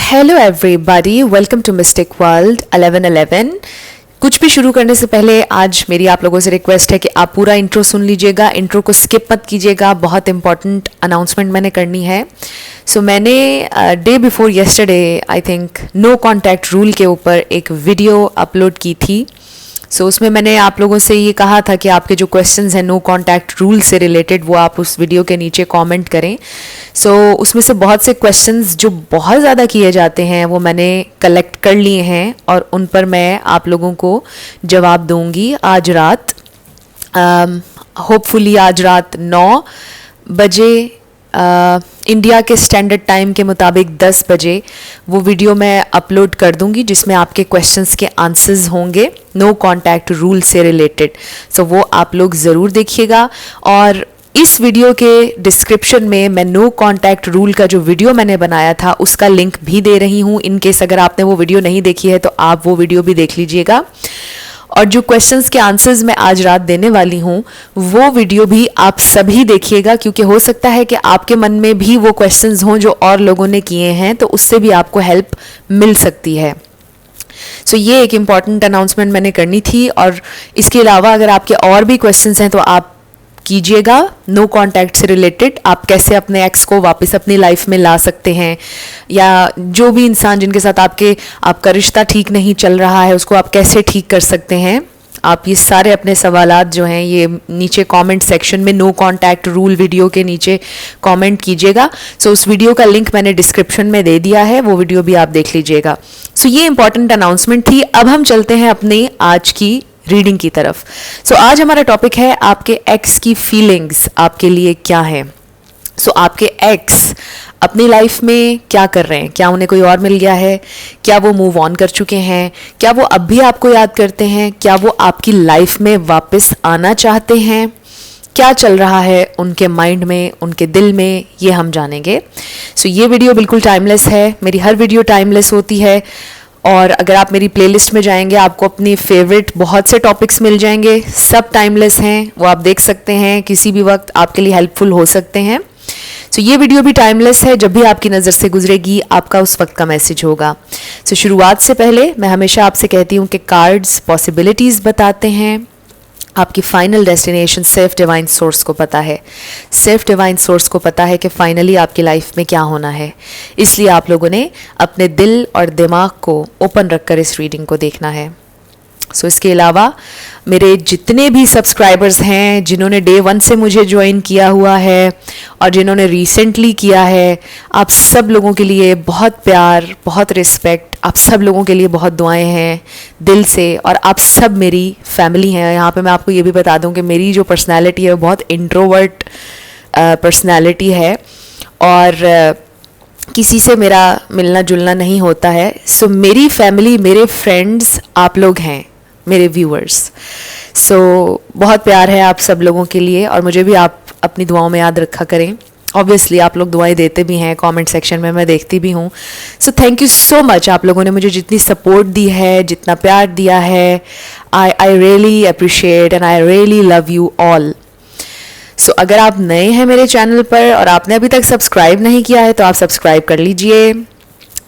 Hello everybody, welcome to mystic world 1111। कुछ भी शुरू करने से पहले आज मेरी आप लोगों से रिक्वेस्ट है कि आप पूरा इंट्रो सुन लीजिएगा, इंट्रो को स्किप मत कीजिएगा। बहुत इंपॉर्टेंट अनाउंसमेंट मैंने करनी है। मैंने day before yesterday I think no contact rule के ऊपर एक वीडियो अपलोड की थी। उसमें मैंने आप लोगों से ये कहा था कि आपके जो क्वेश्चंस हैं नो कॉन्टैक्ट रूल से रिलेटेड वो आप उस वीडियो के नीचे कमेंट करें। उसमें से बहुत से क्वेश्चंस जो बहुत ज़्यादा किए जाते हैं वो मैंने कलेक्ट कर लिए हैं और उन पर मैं आप लोगों को जवाब दूंगी आज रात, होपफुली आज रात 9 बजे इंडिया के स्टैंडर्ड टाइम के मुताबिक 10 बजे वो वीडियो मैं अपलोड कर दूंगी जिसमें आपके क्वेश्चंस के आंसर्स होंगे नो कॉन्टैक्ट रूल से रिलेटेड। वो आप लोग ज़रूर देखिएगा। और इस वीडियो के डिस्क्रिप्शन में मैं नो कॉन्टैक्ट रूल का जो वीडियो मैंने बनाया था उसका लिंक भी दे रही हूँ। इन केस अगर आपने वो वीडियो नहीं देखी है तो आप वो वीडियो भी देख लीजिएगा। और जो क्वेश्चंस के आंसर्स मैं आज रात देने वाली हूँ वो वीडियो भी आप सभी देखिएगा, क्योंकि हो सकता है कि आपके मन में भी वो क्वेश्चंस हों जो और लोगों ने किए हैं, तो उससे भी आपको हेल्प मिल सकती है। ये एक इम्पॉर्टेंट अनाउंसमेंट मैंने करनी थी। और इसके अलावा अगर आपके और भी क्वेश्चंस हैं तो आप कीजिएगा नो कॉन्टैक्ट से रिलेटेड। आप कैसे अपने एक्स को वापस अपनी लाइफ में ला सकते हैं, या जो भी इंसान जिनके साथ आपका रिश्ता ठीक नहीं चल रहा है उसको आप कैसे ठीक कर सकते हैं। आप ये सारे अपने सवालात जो हैं ये नीचे कमेंट सेक्शन में नो कॉन्टैक्ट रूल वीडियो के नीचे कमेंट कीजिएगा। उस वीडियो का लिंक मैंने डिस्क्रिप्शन में दे दिया है, वो वीडियो भी आप देख लीजिएगा। ये इंपॉर्टेंट अनाउंसमेंट थी। अब हम चलते हैं अपनी आज की रीडिंग की तरफ। आज हमारा टॉपिक है आपके एक्स की फीलिंग्स आपके लिए क्या है। आपके एक्स अपनी लाइफ में क्या कर रहे हैं, क्या उन्हें कोई और मिल गया है, क्या वो मूव ऑन कर चुके हैं, क्या वो अब भी आपको याद करते हैं, क्या वो आपकी लाइफ में वापस आना चाहते हैं, क्या चल रहा है उनके माइंड में, उनके दिल में, ये हम जानेंगे। ये वीडियो बिल्कुल टाइमलेस है। मेरी हर वीडियो टाइमलेस होती है। और अगर आप मेरी प्लेलिस्ट में जाएंगे आपको अपनी फेवरेट बहुत से टॉपिक्स मिल जाएंगे, सब टाइमलेस हैं, वो आप देख सकते हैं, किसी भी वक्त आपके लिए हेल्पफुल हो सकते हैं। ये वीडियो भी टाइमलेस है, जब भी आपकी नज़र से गुजरेगी आपका उस वक्त का मैसेज होगा। शुरुआत से पहले मैं हमेशा आपसे कहती हूँ कि कार्ड्स पॉसिबिलिटीज़ बताते हैं, आपकी फाइनल डेस्टिनेशन सिर्फ डिवाइन सोर्स को पता है। सिर्फ डिवाइन सोर्स को पता है कि फाइनली आपकी लाइफ में क्या होना है। इसलिए आप लोगों ने अपने दिल और दिमाग को ओपन रखकर इस रीडिंग को देखना है। इसके अलावा मेरे जितने भी सब्सक्राइबर्स हैं जिन्होंने डे 1 से मुझे ज्वाइन किया हुआ है और जिन्होंने रिसेंटली किया है, आप सब लोगों के लिए बहुत प्यार, बहुत रिस्पेक्ट, आप सब लोगों के लिए बहुत दुआएं हैं दिल से। और आप सब मेरी फैमिली हैं। यहाँ पे मैं आपको ये भी बता दूँ कि मेरी जो पर्सनैलिटी है वो बहुत इंट्रोवर्ट पर्सनैलिटी है और किसी से मेरा मिलना जुलना नहीं होता है। मेरी फैमिली, मेरे फ्रेंड्स आप लोग हैं, मेरे व्यूअर्स। बहुत प्यार है आप सब लोगों के लिए और मुझे भी आप अपनी दुआओं में याद रखा करें। ऑब्वियसली आप लोग दुआएं देते भी हैं, कमेंट सेक्शन में मैं देखती भी हूँ। Thank you so much. आप लोगों ने मुझे जितनी सपोर्ट दी है, जितना प्यार दिया है, I really appreciate and I really love you all. अगर आप नए हैं मेरे चैनल पर और आपने अभी तक सब्सक्राइब नहीं किया है तो आप सब्सक्राइब कर लीजिए।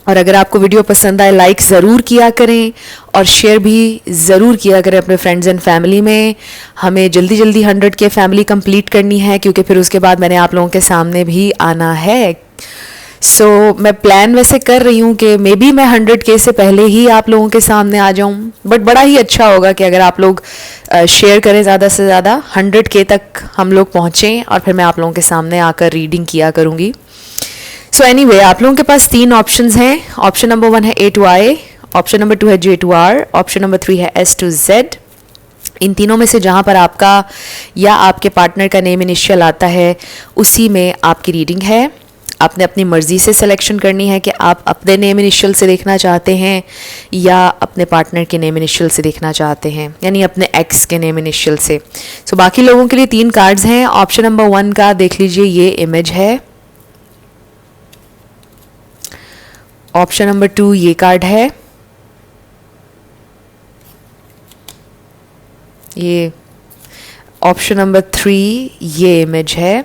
और अगर आपको वीडियो पसंद आए लाइक ज़रूर किया करें और शेयर भी ज़रूर किया करें अपने फ्रेंड्स एंड फैमिली में। हमें जल्दी जल्दी 100 के फैमिली कंप्लीट करनी है, क्योंकि फिर उसके बाद मैंने आप लोगों के सामने भी आना है। मैं प्लान वैसे कर रही हूँ कि मे बी मैं 100 के से पहले ही आप लोगों के सामने आ जाऊँ, बट बड़ा ही अच्छा होगा कि अगर आप लोग शेयर करें ज़्यादा से ज़्यादा, 100 के तक हम लोग पहुँचें और फिर मैं आप लोगों के सामने आकर रीडिंग किया करूँगी। एनीवे, आप लोगों के पास 3 ऑप्शंस हैं। ऑप्शन नंबर 1 है A to I, option number 2 है J to R, option number 3 है S to Z। इन तीनों में से जहाँ पर आपका या आपके पार्टनर का नेम इनिशियल आता है उसी में आपकी रीडिंग है। आपने अपनी मर्ज़ी से सिलेक्शन करनी है कि आप अपने नेम इनिशियल से देखना चाहते हैं या अपने पार्टनर के नेम इनिशियल से देखना चाहते हैं, यानी अपने एक्स के नेम इनिशियल से। बाकी लोगों के लिए 3 कार्ड्स हैं। ऑप्शन नंबर 1 का देख लीजिए, ये इमेज है। ऑप्शन नंबर 2 ये कार्ड है। ये ऑप्शन नंबर 3 ये इमेज है।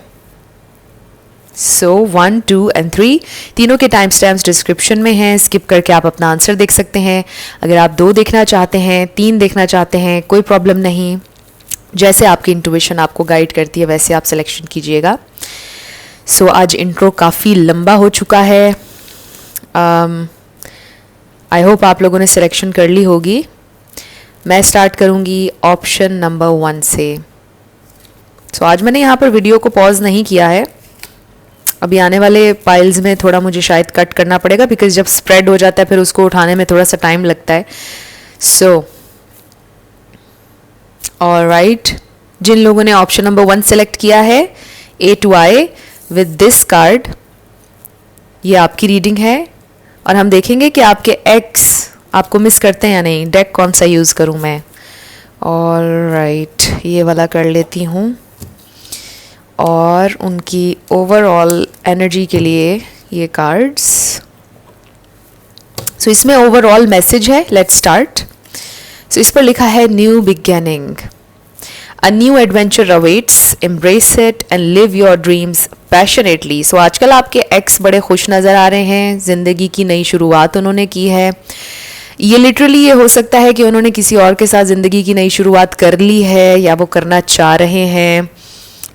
सो 1, 2 एंड 3 तीनों के टाइम स्टैम्प्स डिस्क्रिप्शन में हैं, स्किप करके आप अपना आंसर देख सकते हैं। अगर आप 2 देखना चाहते हैं, 3 देखना चाहते हैं, कोई प्रॉब्लम नहीं, जैसे आपकी इंट्यूशन आपको गाइड करती है वैसे आप सिलेक्शन कीजिएगा। सो आज इंट्रो काफ़ी लंबा हो चुका है। आई होप आप लोगों ने सिलेक्शन कर ली होगी। मैं स्टार्ट करूँगी ऑप्शन नंबर 1 से। सो आज मैंने यहाँ पर वीडियो को पॉज नहीं किया है। अभी आने वाले फाइल्स में थोड़ा मुझे शायद कट करना पड़ेगा, बिकॉज जब स्प्रेड हो जाता है फिर उसको उठाने में थोड़ा सा टाइम लगता है। सो ऑलराइट, जिन लोगों ने ऑप्शन नंबर 1 सेलेक्ट किया है, A to I with this card, ये आपकी रीडिंग है और हम देखेंगे कि आपके एक्स आपको मिस करते हैं या नहीं। डेक कौन सा यूज़ करूं मैं? ऑलराइट, ये वाला कर लेती हूँ और उनकी ओवरऑल एनर्जी के लिए ये कार्ड्स। सो इसमें ओवरऑल मैसेज है। Let's start. सो इस पर लिखा है new beginning, a new adventure awaits, embrace it and live your dreams passionately. So आजकल आपके एक्स बड़े खुश नज़र आ रहे हैं, ज़िंदगी की नई शुरुआत उन्होंने की है। ये लिटरली ये हो सकता है कि उन्होंने किसी और के साथ ज़िंदगी की नई शुरुआत कर ली है, या वो करना चाह रहे हैं,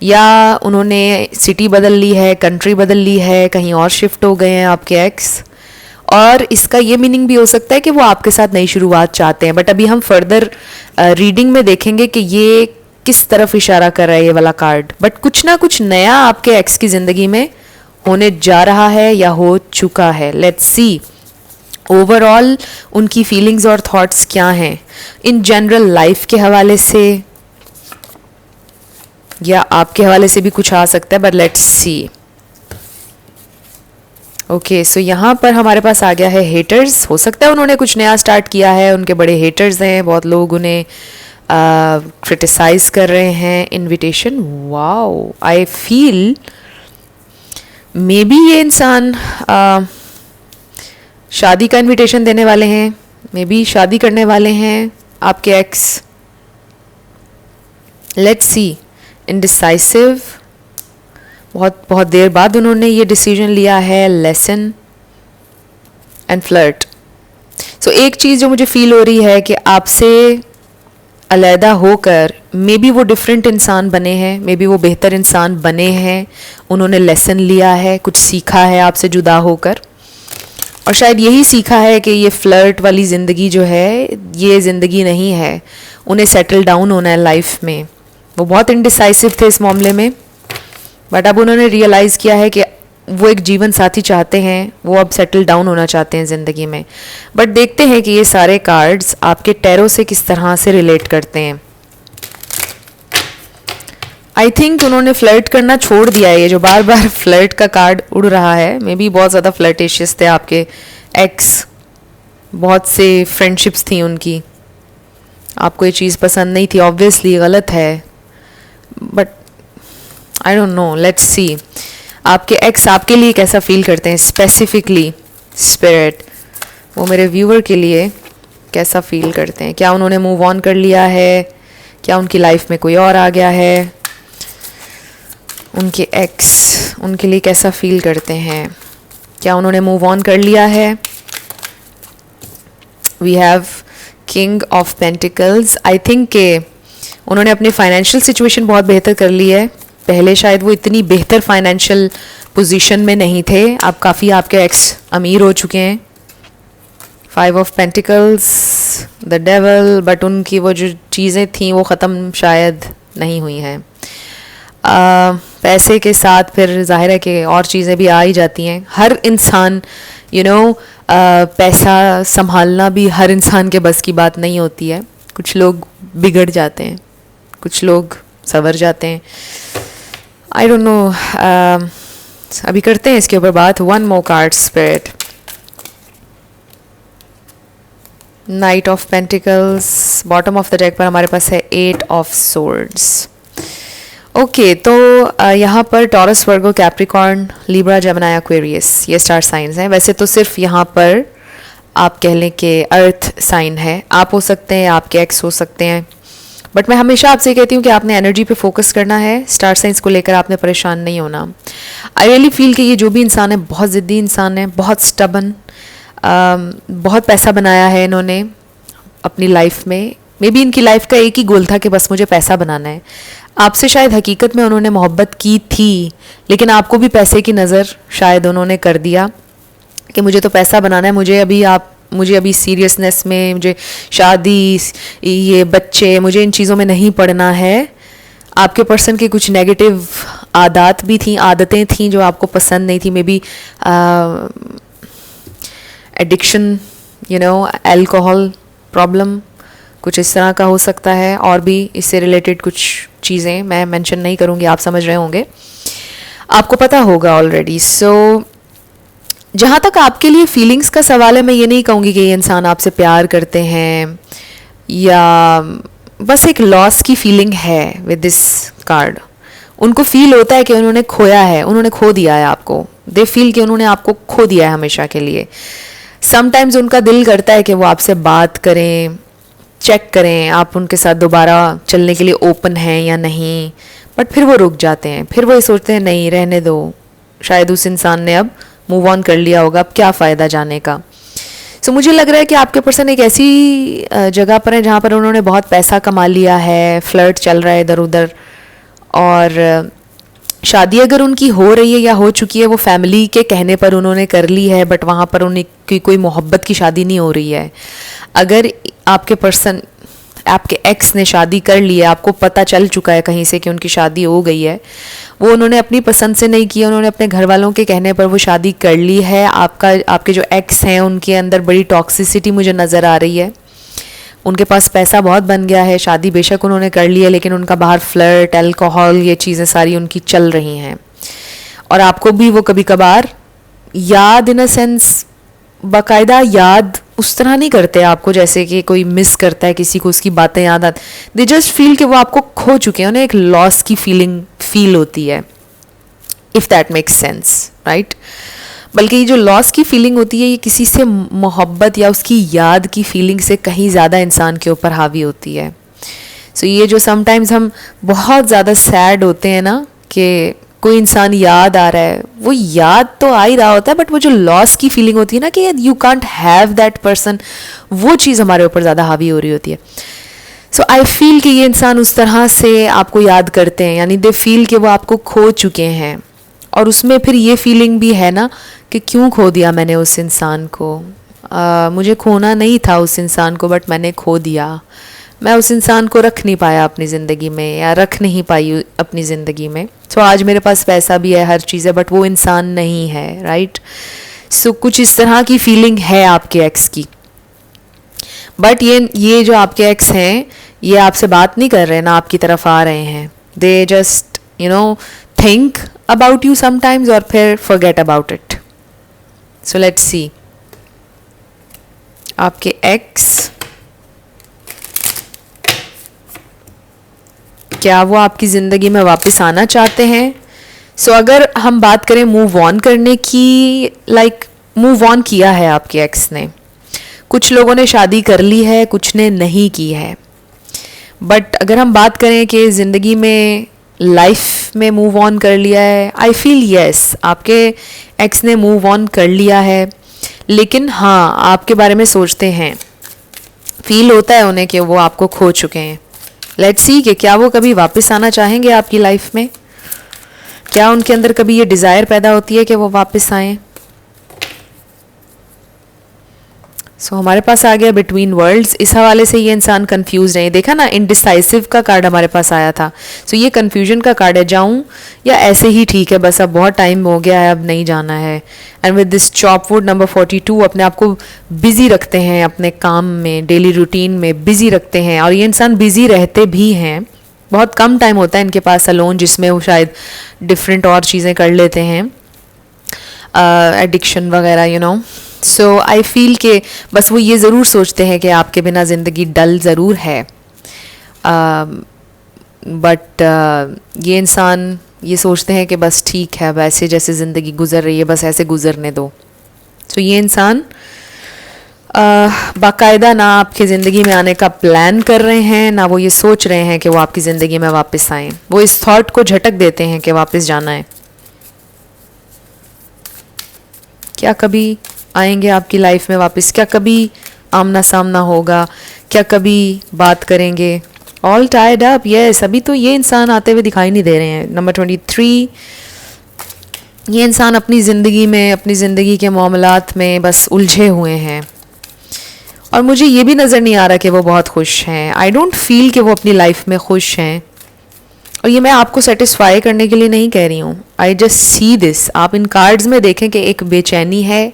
या उन्होंने सिटी बदल ली है, कंट्री बदल ली है, कहीं और शिफ्ट हो गए हैं आपके एक्स। और इसका ये मीनिंग भी हो सकता है कि वो आपके साथ नई शुरुआत चाहते हैं। बट अभी हम फर्दर रीडिंग में देखेंगे कि ये किस तरफ इशारा कर रहा है ये वाला कार्ड। बट कुछ ना कुछ नया आपके एक्स की ज़िंदगी में होने जा रहा है या हो चुका है। लेट्स सी ओवरऑल उनकी फीलिंग्स और थॉट्स क्या हैं, इन जनरल लाइफ के हवाले से या आपके हवाले से भी कुछ आ सकता है। But let's see. ओके, सो यहाँ पर हमारे पास आ गया है हेटर्स। हो सकता है उन्होंने कुछ नया स्टार्ट किया है, उनके बड़े हेटर्स हैं, बहुत लोग उन्हें क्रिटिसाइज कर रहे हैं। Invitation, wow, I feel may be ये इंसान शादी का इनविटेशन देने वाले हैं, मे बी शादी करने वाले हैं आपके एक्स। Let's see. इनडिसाइसिव, बहुत देर बाद उन्होंने ये डिसीजन लिया है। Lesson and flirt. सो एक चीज़ जो मुझे फील हो रही है कि आपसे अलहदा होकर मे बी वो डिफरेंट इंसान बने हैं, मे बी वो बेहतर इंसान बने हैं, उन्होंने लेसन लिया है, कुछ सीखा है आपसे जुदा होकर, और शायद यही सीखा है कि ये फ्लर्ट वाली ज़िंदगी जो है ये ज़िंदगी नहीं है, उन्हें सेटल डाउन होना है लाइफ में। वो बहुत इनडिसाइसिव थे इस मामले में, बट अब उन्होंने रियलाइज़ किया है कि वो एक जीवन साथी चाहते हैं, वो अब सेटल डाउन होना चाहते हैं ज़िंदगी में। बट देखते हैं कि ये सारे कार्ड्स आपके टैरो से किस तरह से रिलेट करते हैं। आई थिंक उन्होंने फ्लर्ट करना छोड़ दिया है। ये जो बार बार फ्लर्ट का कार्ड उड़ रहा है, मे बी बहुत ज़्यादा फ्लर्टेशियस थे आपके एक्स, बहुत से फ्रेंडशिप्स थी उनकी, आपको ये चीज़ पसंद नहीं थी, ऑब्वियसली गलत है, but I don't know. Let's see आपके एक्स आपके लिए कैसा फील करते हैं स्पेसिफिकली। स्पिरिट, वो मेरे व्यूअर के लिए कैसा फील करते हैं? क्या उन्होंने मूव ऑन कर लिया है? क्या उनकी लाइफ में कोई और आ गया है? उनके एक्स उनके लिए कैसा फील करते हैं? क्या उन्होंने मूव ऑन कर लिया है? We have king of pentacles. I think के उन्होंने अपनी फाइनेंशियल सिचुएशन बहुत बेहतर कर ली है। पहले शायद वो इतनी बेहतर फाइनेंशियल पोजीशन में नहीं थे, अब काफ़ी आपके एक्स अमीर हो चुके हैं। 5 of pentacles, the devil, but उनकी वो जो चीज़ें थी वो ख़त्म शायद नहीं हुई हैं। पैसे के साथ फिर जाहिर है कि और चीज़ें भी आ ही जाती हैं। हर इंसान पैसा संभालना भी हर इंसान के बस की बात नहीं होती है। कुछ लोग बिगड़ जाते हैं, कुछ लोग संवर जाते हैं। आई डोंट नो, अभी करते हैं इसके ऊपर बात। 1 more card spirit. Knight of pentacles. Bottom of the deck पर हमारे पास है 8 ऑफ सोर्ड्स। ओके, तो यहाँ पर taurus, Virgo, Capricorn, Libra, Gemini, Aquarius ये स्टार साइंस हैं। वैसे तो सिर्फ यहाँ पर आप कह लें कि अर्थ साइन है। आप हो सकते हैं, आपके एक्स हो सकते हैं, बट मैं हमेशा आपसे कहती हूँ कि आपने एनर्जी पे फोकस करना है, स्टार साइंस को लेकर आपने परेशान नहीं होना। आई रियली फील कि ये जो भी इंसान है बहुत ज़िद्दी इंसान है, बहुत स्टबन, बहुत पैसा बनाया है इन्होंने अपनी लाइफ में। मे बी इनकी लाइफ का एक ही गोल था कि बस मुझे पैसा बनाना है। आपसे शायद हकीकत में उन्होंने मोहब्बत की थी, लेकिन आपको भी पैसे की नज़र शायद उन्होंने कर दिया कि मुझे तो पैसा बनाना है, मुझे अभी सीरियसनेस में, मुझे शादी, ये बच्चे, मुझे इन चीज़ों में नहीं पड़ना है। आपके पर्सन की कुछ नेगेटिव आदतें थीं जो आपको पसंद नहीं थी। May be addiction, alcohol problem, कुछ इस तरह का हो सकता है, और भी इससे रिलेटेड कुछ चीज़ें मैं मेंशन नहीं करूँगी, आप समझ रहे होंगे, आपको पता होगा ऑलरेडी। सो जहाँ तक आपके लिए फीलिंग्स का सवाल है, मैं ये नहीं कहूँगी कि ये इंसान आपसे प्यार करते हैं, या बस एक लॉस की फीलिंग है विद दिस कार्ड। उनको फील होता है कि उन्होंने खोया है, उन्होंने खो दिया है आपको। दे फील कि उन्होंने आपको खो दिया है हमेशा के लिए। समटाइम्स उनका दिल करता है कि वो आपसे बात करें, चेक करें आप उनके साथ दोबारा चलने के लिए ओपन हैं या नहीं, बट फिर वो रुक जाते हैं। फिर वो ये सोचते हैं नहीं, रहने दो, शायद उस इंसान ने अब मूव ऑन कर लिया होगा, अब क्या फ़ायदा जाने का। सो मुझे लग रहा है कि आपके पर्सन एक ऐसी जगह पर है जहाँ पर उन्होंने बहुत पैसा कमा लिया है, फ्लर्ट चल रहा है इधर उधर, और शादी अगर उनकी हो रही है या हो चुकी है, वो फैमिली के कहने पर उन्होंने कर ली है, बट वहाँ पर उनकी कोई मोहब्बत की शादी नहीं हो रही है। अगर आपके पर्सन, आपके एक्स ने शादी कर ली है, आपको पता चल चुका है कहीं से कि उनकी शादी हो गई है, वो उन्होंने अपनी पसंद से नहीं किया, उन्होंने अपने घर वालों के कहने पर वो शादी कर ली है। आपके जो एक्स हैं उनके अंदर बड़ी टॉक्सिसिटी मुझे नज़र आ रही है। उनके पास पैसा बहुत बन गया है, शादी बेशक उन्होंने कर ली है, लेकिन उनका बाहर फ्लर्ट, अल्कोहल, ये चीज़ें सारी उनकी चल रही हैं। और आपको भी वो कभी कभार याद, इन अ सेंस बाकायदा याद उस तरह नहीं करते आपको जैसे कि कोई मिस करता है किसी को, उसकी बातें याद आती। दे जस्ट फील कि वो आपको खो चुके हैं, उन्हें एक लॉस की फीलिंग फील होती है, if that makes sense, right. बल्कि ये जो लॉस की फीलिंग होती है, ये किसी से मोहब्बत या उसकी याद की फीलिंग से कहीं ज़्यादा इंसान के ऊपर हावी होती है। सो ये जो समटाइम्स हम बहुत ज़्यादा सैड होते हैं ना कि कोई इंसान याद आ रहा है, वो याद तो आ ही रहा होता है, बट वो जो लॉस की फीलिंग होती है ना कि you can't have that person, वो चीज़ हमारे ऊपर ज़्यादा हावी हो रही होती है। सो आई फील कि ये इंसान उस तरह से आपको याद करते हैं, यानी दे फील कि वो आपको खो चुके हैं। और उसमें फिर ये फीलिंग भी है ना कि क्यों खो दिया मैंने उस इंसान को, मुझे खोना नहीं था उस इंसान को, बट मैंने खो दिया। मैं उस इंसान को रख नहीं पाया अपनी ज़िंदगी में, या रख नहीं पाई अपनी ज़िंदगी में। सो आज मेरे पास पैसा भी है, हर चीज़ है, बट वो इंसान नहीं है, राइट। सो कुछ इस तरह की फीलिंग है आपके एक्स की। बट ये जो आपके एक्स हैं, ये आपसे बात नहीं कर रहे ना, आपकी तरफ आ रहे हैं। They just think about you sometimes, और फिर forget about it. So let's see आपके एक्स, क्या वो आपकी ज़िंदगी में वापस आना चाहते हैं। सो अगर हम बात करें मूव ऑन करने की, मूव ऑन किया है आपके एक्स ने। कुछ लोगों ने शादी कर ली है, कुछ ने नहीं की है। बट अगर हम बात करें कि ज़िंदगी में, लाइफ में मूव ऑन कर लिया है, आई फील येस, आपके एक्स ने मूव ऑन कर लिया है। लेकिन हाँ, आपके बारे में सोचते हैं, फील होता है उन्हें कि वो आपको खो चुके हैं। लेट्स सी कि क्या वो कभी वापस आना चाहेंगे आपकी लाइफ में। क्या उनके अंदर कभी ये डिज़ायर पैदा होती है कि वो वापस आएँ। सो हमारे पास आ गया बिटवीन वर्ल्ड्स। इस हवाले से ये इंसान कंफ्यूज है। देखा ना, इनडिसाइसिव का कार्ड हमारे पास आया था। सो ये कंफ्यूजन का कार्ड है, जाऊं या ऐसे ही ठीक है, बस अब बहुत टाइम हो गया है, अब नहीं जाना है। एंड विद दिस चॉपवुड नंबर 42, अपने आप को बिजी रखते हैं, अपने काम में, डेली रूटीन में बिजी रखते हैं। और ये इंसान बिजी रहते भी हैं, बहुत कम टाइम होता है इनके पास अलोन जिसमें वो शायद डिफरेंट और चीज़ें कर लेते हैं, एडिक्शन वगैरह सो आई फील कि बस वो ये ज़रूर सोचते हैं कि आपके बिना ज़िंदगी डल ज़रूर है। बट ये इंसान ये सोचते हैं कि बस ठीक है, वैसे जैसे ज़िंदगी गुजर रही है बस ऐसे गुजरने दो। सो ये इंसान बाकायदा ना आपकी ज़िंदगी में आने का प्लान कर रहे हैं, ना वो ये सोच रहे हैं कि वो आपकी ज़िंदगी में वापस आएँ। वो इस थॉट को झटक देते हैं कि वापस जाना है। क्या कभी आएंगे आपकी लाइफ में वापस? क्या कभी आमना सामना होगा? क्या कभी बात करेंगे? All tired up, yes. अभी तो ये इंसान आते हुए दिखाई नहीं दे रहे हैं। नंबर 23, ये इंसान अपनी ज़िंदगी में, अपनी ज़िंदगी के मामलात में बस उलझे हुए हैं और मुझे ये भी नज़र नहीं आ रहा कि वो बहुत खुश हैं। आई डोंट फील कि वो अपनी लाइफ में खुश हैं। और ये मैं आपको सेटिस्फाई करने के लिए नहीं कह रही हूँ। I just see this. आप इन कार्ड्स में देखें कि एक बेचैनी है,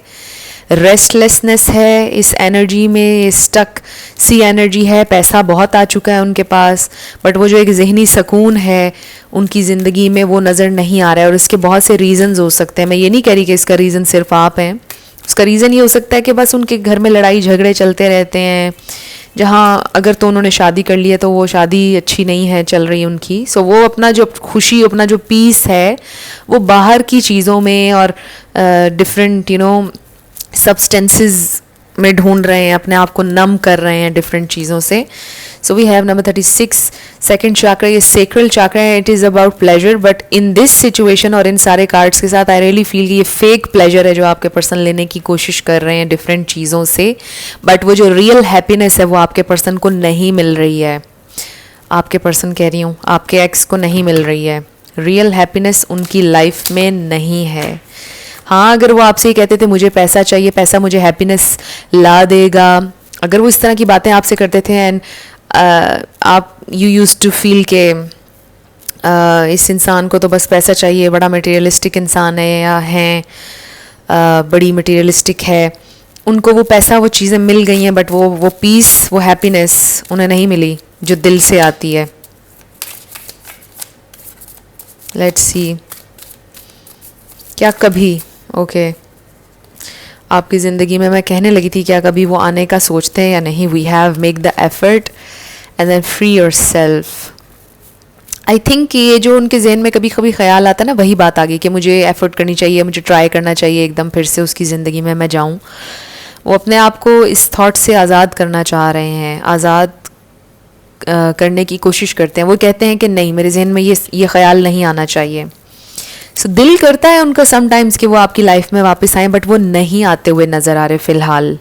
रेस्टलेसनेस है इस एनर्जी में, स्टक सी एनर्जी है। पैसा बहुत आ चुका है उनके पास, बट वो जो एक जहनी सुकून है उनकी ज़िंदगी में वो नज़र नहीं आ रहा है। और इसके बहुत से रीज़न्स हो सकते हैं। मैं ये नहीं कह रही कि इसका रीज़न सिर्फ आप हैं। उसका रीज़न ये हो सकता है कि बस उनके घर में लड़ाई झगड़े चलते रहते हैं, जहाँ अगर तो उन्होंने शादी कर ली है तो वो शादी अच्छी नहीं है चल रही उनकी। सो वो अपना जो खुशी, अपना जो पीस है वो बाहर की चीज़ों में और डिफरेंट सब्सटेंसेस में ढूंढ रहे हैं, अपने आप को नम कर रहे हैं डिफरेंट चीज़ों से। So we have number 36, second chakra. ये सेक्रल चाक्रा है। It is about pleasure, but in this situation और इन सारे कार्ड्स के साथ आई रियली फील कि ये फेक प्लेजर है जो आपके पर्सन लेने की कोशिश कर रहे हैं डिफरेंट चीज़ों से, बट वो जो रियल हैप्पीनेस है वो आपके पर्सन को नहीं मिल रही है। आपके पर्सन कह रही हूँ, आपके एक्स को नहीं मिल रही है। रियल हैप्पीनेस उनकी लाइफ में नहीं है। हाँ, अगर वो आपसे ही कहते थे मुझे पैसा चाहिए, पैसा मुझे हैप्पीनेस ला देगा, अगर वो इस तरह की बातें आपसे करते थे एंड आप यू यूज्ड टू फील के इस इंसान को तो बस पैसा चाहिए, बड़ा मटेरियलिस्टिक इंसान है या हैं, बड़ी मटेरियलिस्टिक है, उनको वो पैसा, वो चीज़ें मिल गई हैं, बट वो पीस, वो हैप्पीनेस उन्हें नहीं मिली जो दिल से आती है। लेट्स सी, क्या कभी आपकी ज़िंदगी में, मैं कहने लगी थी क्या कभी वो आने का सोचते हैं या नहीं। We have make the effort and then free yourself. I think कि ये जो उनके जहन में कभी कभी ख्याल आता है ना, वही बात आ गई कि मुझे एफर्ट करनी चाहिए, मुझे ट्राई करना चाहिए एकदम फिर से उसकी ज़िंदगी में मैं जाऊँ। वो अपने आप को इस थॉट से आज़ाद करना चाह रहे हैं, आज़ाद करने की कोशिश करते हैं। वो कहते हैं कि नहीं, मेरे जहन में ये ख्याल नहीं आना चाहिए। सो दिल करता है उनका समटाइम्स कि वो आपकी लाइफ में वापस आएँ, बट वो नहीं आते हुए नज़र आ रहे फ़िलहाल।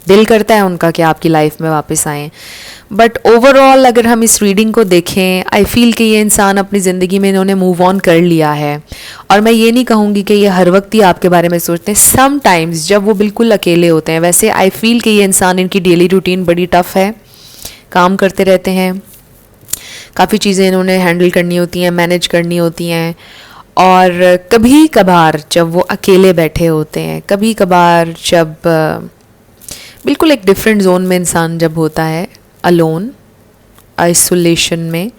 दिल करता है उनका कि आपकी लाइफ में वापस आएँ, बट ओवरऑल अगर हम इस रीडिंग को देखें, आई फील कि ये इंसान अपनी ज़िंदगी में इन्होंने मूव ऑन कर लिया है। और मैं ये नहीं कहूँगी कि ये हर वक्त ही आपके बारे में सोचते हैं। समटाइम्स जब वो बिल्कुल अकेले होते हैं, वैसे आई फील कि ये इंसान, इनकी डेली रूटीन बड़ी टफ़ है, काम करते रहते हैं, काफ़ी चीज़ें इन्होंने हैंडल करनी होती हैं, मैनेज करनी होती हैं। और कभी कभार जब वो अकेले बैठे होते हैं, कभी कभार जब बिल्कुल एक डिफरेंट जोन में इंसान जब होता है, अलोन, आइसोलेशन में,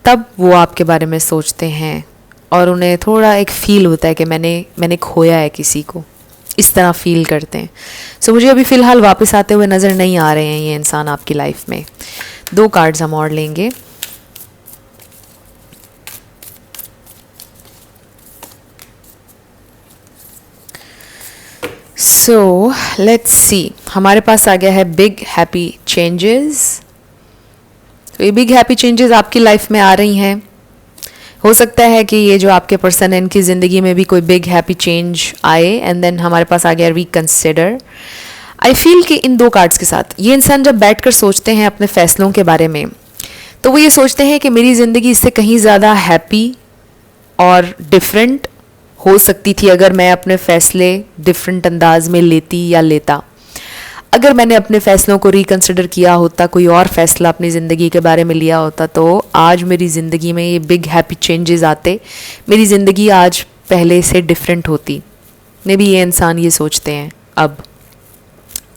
तब वो आपके बारे में सोचते हैं और उन्हें थोड़ा एक फ़ील होता है कि मैंने खोया है किसी को, इस तरह फ़ील करते हैं। सो मुझे अभी फ़िलहाल वापस आते हुए नज़र नहीं आ रहे हैं ये इंसान आपकी लाइफ में। 2 कार्ड्स हम और लेंगे। सो लेट्स सी, हमारे पास आ गया है बिग हैप्पी चेंजेस। तो ये बिग हैप्पी चेंजेस आपकी लाइफ में आ रही हैं। हो सकता है कि ये जो आपके पर्सन है इनकी ज़िंदगी में भी कोई बिग हैप्पी चेंज आए। एंड देन हमारे पास आ गया रिकंसिडर। आई फील कि इन 2 कार्ड्स के साथ ये इंसान जब बैठकर सोचते हैं अपने फ़ैसलों के बारे में, तो वो ये सोचते हैं कि मेरी ज़िंदगी इससे कहीं ज़्यादा हैप्पी और डिफरेंट हो सकती थी अगर मैं अपने फ़ैसले डिफरेंट अंदाज में लेती या लेता। अगर मैंने अपने फ़ैसलों को रिकंसिडर किया होता, कोई और फ़ैसला अपनी ज़िंदगी के बारे में लिया होता, तो आज मेरी ज़िंदगी में ये बिग हैप्पी चेंजेस आते, मेरी ज़िंदगी आज पहले से डिफरेंट होती। मे भी ये इंसान ये सोचते हैं। अब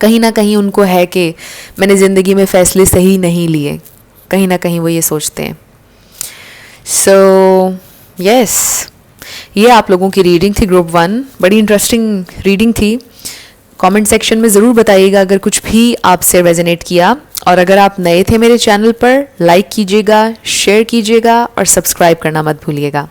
कहीं ना कहीं उनको है कि मैंने ज़िंदगी में फ़ैसले सही नहीं लिए, कहीं ना कहीं वो ये सोचते हैं। सो यस, ये आप लोगों की रीडिंग थी ग्रुप 1। बड़ी इंटरेस्टिंग रीडिंग थी। कमेंट सेक्शन में ज़रूर बताइएगा अगर कुछ भी आपसे रेजोनेट किया। और अगर आप नए थे मेरे चैनल पर, लाइक कीजिएगा, शेयर कीजिएगा और सब्सक्राइब करना मत भूलिएगा।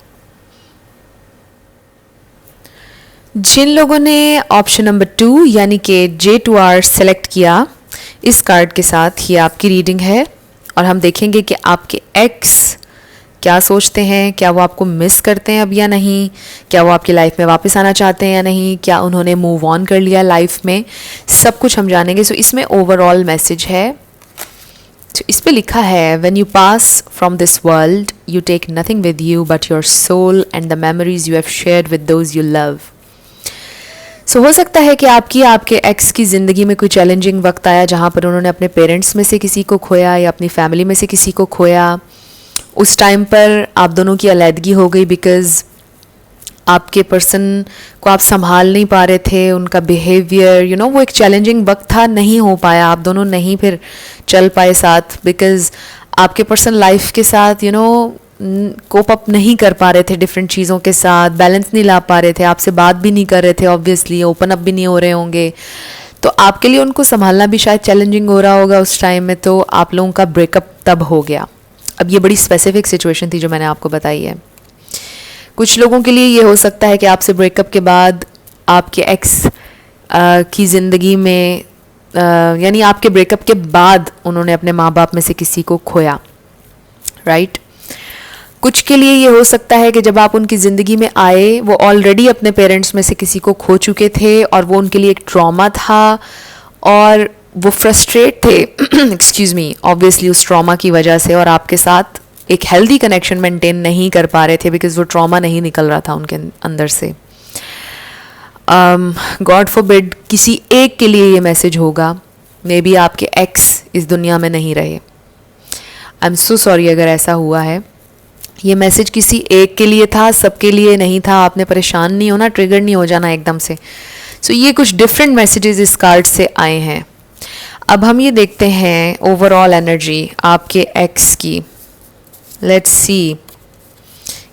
जिन लोगों ने ऑप्शन नंबर 2 यानी कि J2R सेलेक्ट किया, इस कार्ड के साथ ये आपकी रीडिंग है और हम देखेंगे कि आपके एक्स क्या सोचते हैं, क्या वो आपको मिस करते हैं अब या नहीं, क्या वो आपकी लाइफ में वापस आना चाहते हैं या नहीं, क्या उन्होंने मूव ऑन कर लिया लाइफ में, सब कुछ हम जानेंगे। सो इसमें ओवरऑल मैसेज है। तो इस पे लिखा है, when you pass from this world you take nothing with you but your soul and the memories you have shared with those you love. So हो सकता है कि आपके एक्स की ज़िंदगी में कोई चैलेंजिंग वक्त आया जहाँ पर उन्होंने अपने पेरेंट्स में से किसी को खोया या अपनी फैमिली में से किसी को खोया। उस टाइम पर आप दोनों की अलैदगी हो गई बिकॉज़ आपके पर्सन को आप संभाल नहीं पा रहे थे, उनका बिहेवियर वो एक चैलेंजिंग वक्त था, नहीं हो पाया, आप दोनों नहीं फिर चल पाए साथ बिकॉज़ आपके पर्सन लाइफ के साथ कोप अप नहीं कर पा रहे थे, डिफरेंट चीज़ों के साथ बैलेंस नहीं ला पा रहे थे, आपसे बात भी नहीं कर रहे थे, ऑब्वियसली ओपन अप भी नहीं हो रहे होंगे, तो आपके लिए उनको संभालना भी शायद चैलेंजिंग हो रहा होगा उस टाइम में, तो आप लोगों का ब्रेकअप तब हो गया। अब ये बड़ी स्पेसिफिक सिचुएशन थी जो मैंने आपको बताई है। कुछ लोगों के लिए ये हो सकता है कि आपसे ब्रेकअप के बाद आपके एक्स की ज़िंदगी में यानी आपके ब्रेकअप के बाद उन्होंने अपने माँ बाप में से किसी को खोया, राइट। कुछ के लिए ये हो सकता है कि जब आप उनकी ज़िंदगी में आए वो ऑलरेडी अपने पेरेंट्स में से किसी को खो चुके थे और वो उनके लिए एक ट्रॉमा था और वो फ्रस्ट्रेट थे एक्सक्यूज़ मी ऑब्वियसली उस ट्रॉमा की वजह से, और आपके साथ एक हेल्दी कनेक्शन मेंटेन नहीं कर पा रहे थे बिकॉज़ वो ट्रॉमा नहीं निकल रहा था उनके अंदर से। गॉड फॉरबिड किसी एक के लिए ये मैसेज होगा, मे बी आपके एक्स इस दुनिया में नहीं रहे। आई एम सो सॉरी अगर ऐसा हुआ है। ये मैसेज किसी एक के लिए था, सबके लिए नहीं था। आपने परेशान नहीं होना, ट्रिगर नहीं हो जाना एकदम से। सो ये कुछ डिफरेंट मैसेजेस इस कार्ड से आए हैं। अब हम ये देखते हैं ओवरऑल एनर्जी आपके एक्स की। लेट्स सी,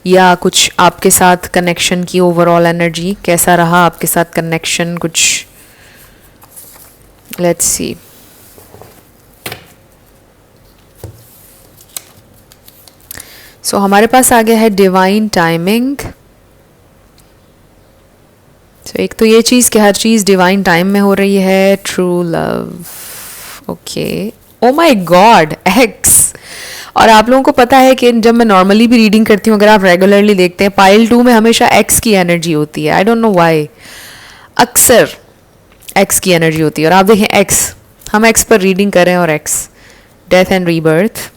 या कुछ आपके साथ कनेक्शन की ओवरऑल एनर्जी, कैसा रहा आपके साथ कनेक्शन कुछ। लेट्स सी, सो हमारे पास आ गया है डिवाइन टाइमिंग। तो एक तो ये चीज़ कि हर चीज़ डिवाइन टाइम में हो रही है। True love, okay. O my God, x. और आप लोगों को पता है कि जब मैं नॉर्मली भी रीडिंग करती हूँ, अगर आप रेगुलरली देखते हैं, पाइल 2 में हमेशा एक्स की एनर्जी होती है। आई डोंट नो व्हाई, अक्सर एक्स की एनर्जी होती है। और आप देखें एक्स, हम एक्स पर रीडिंग कर रहे हैं और x death and rebirth.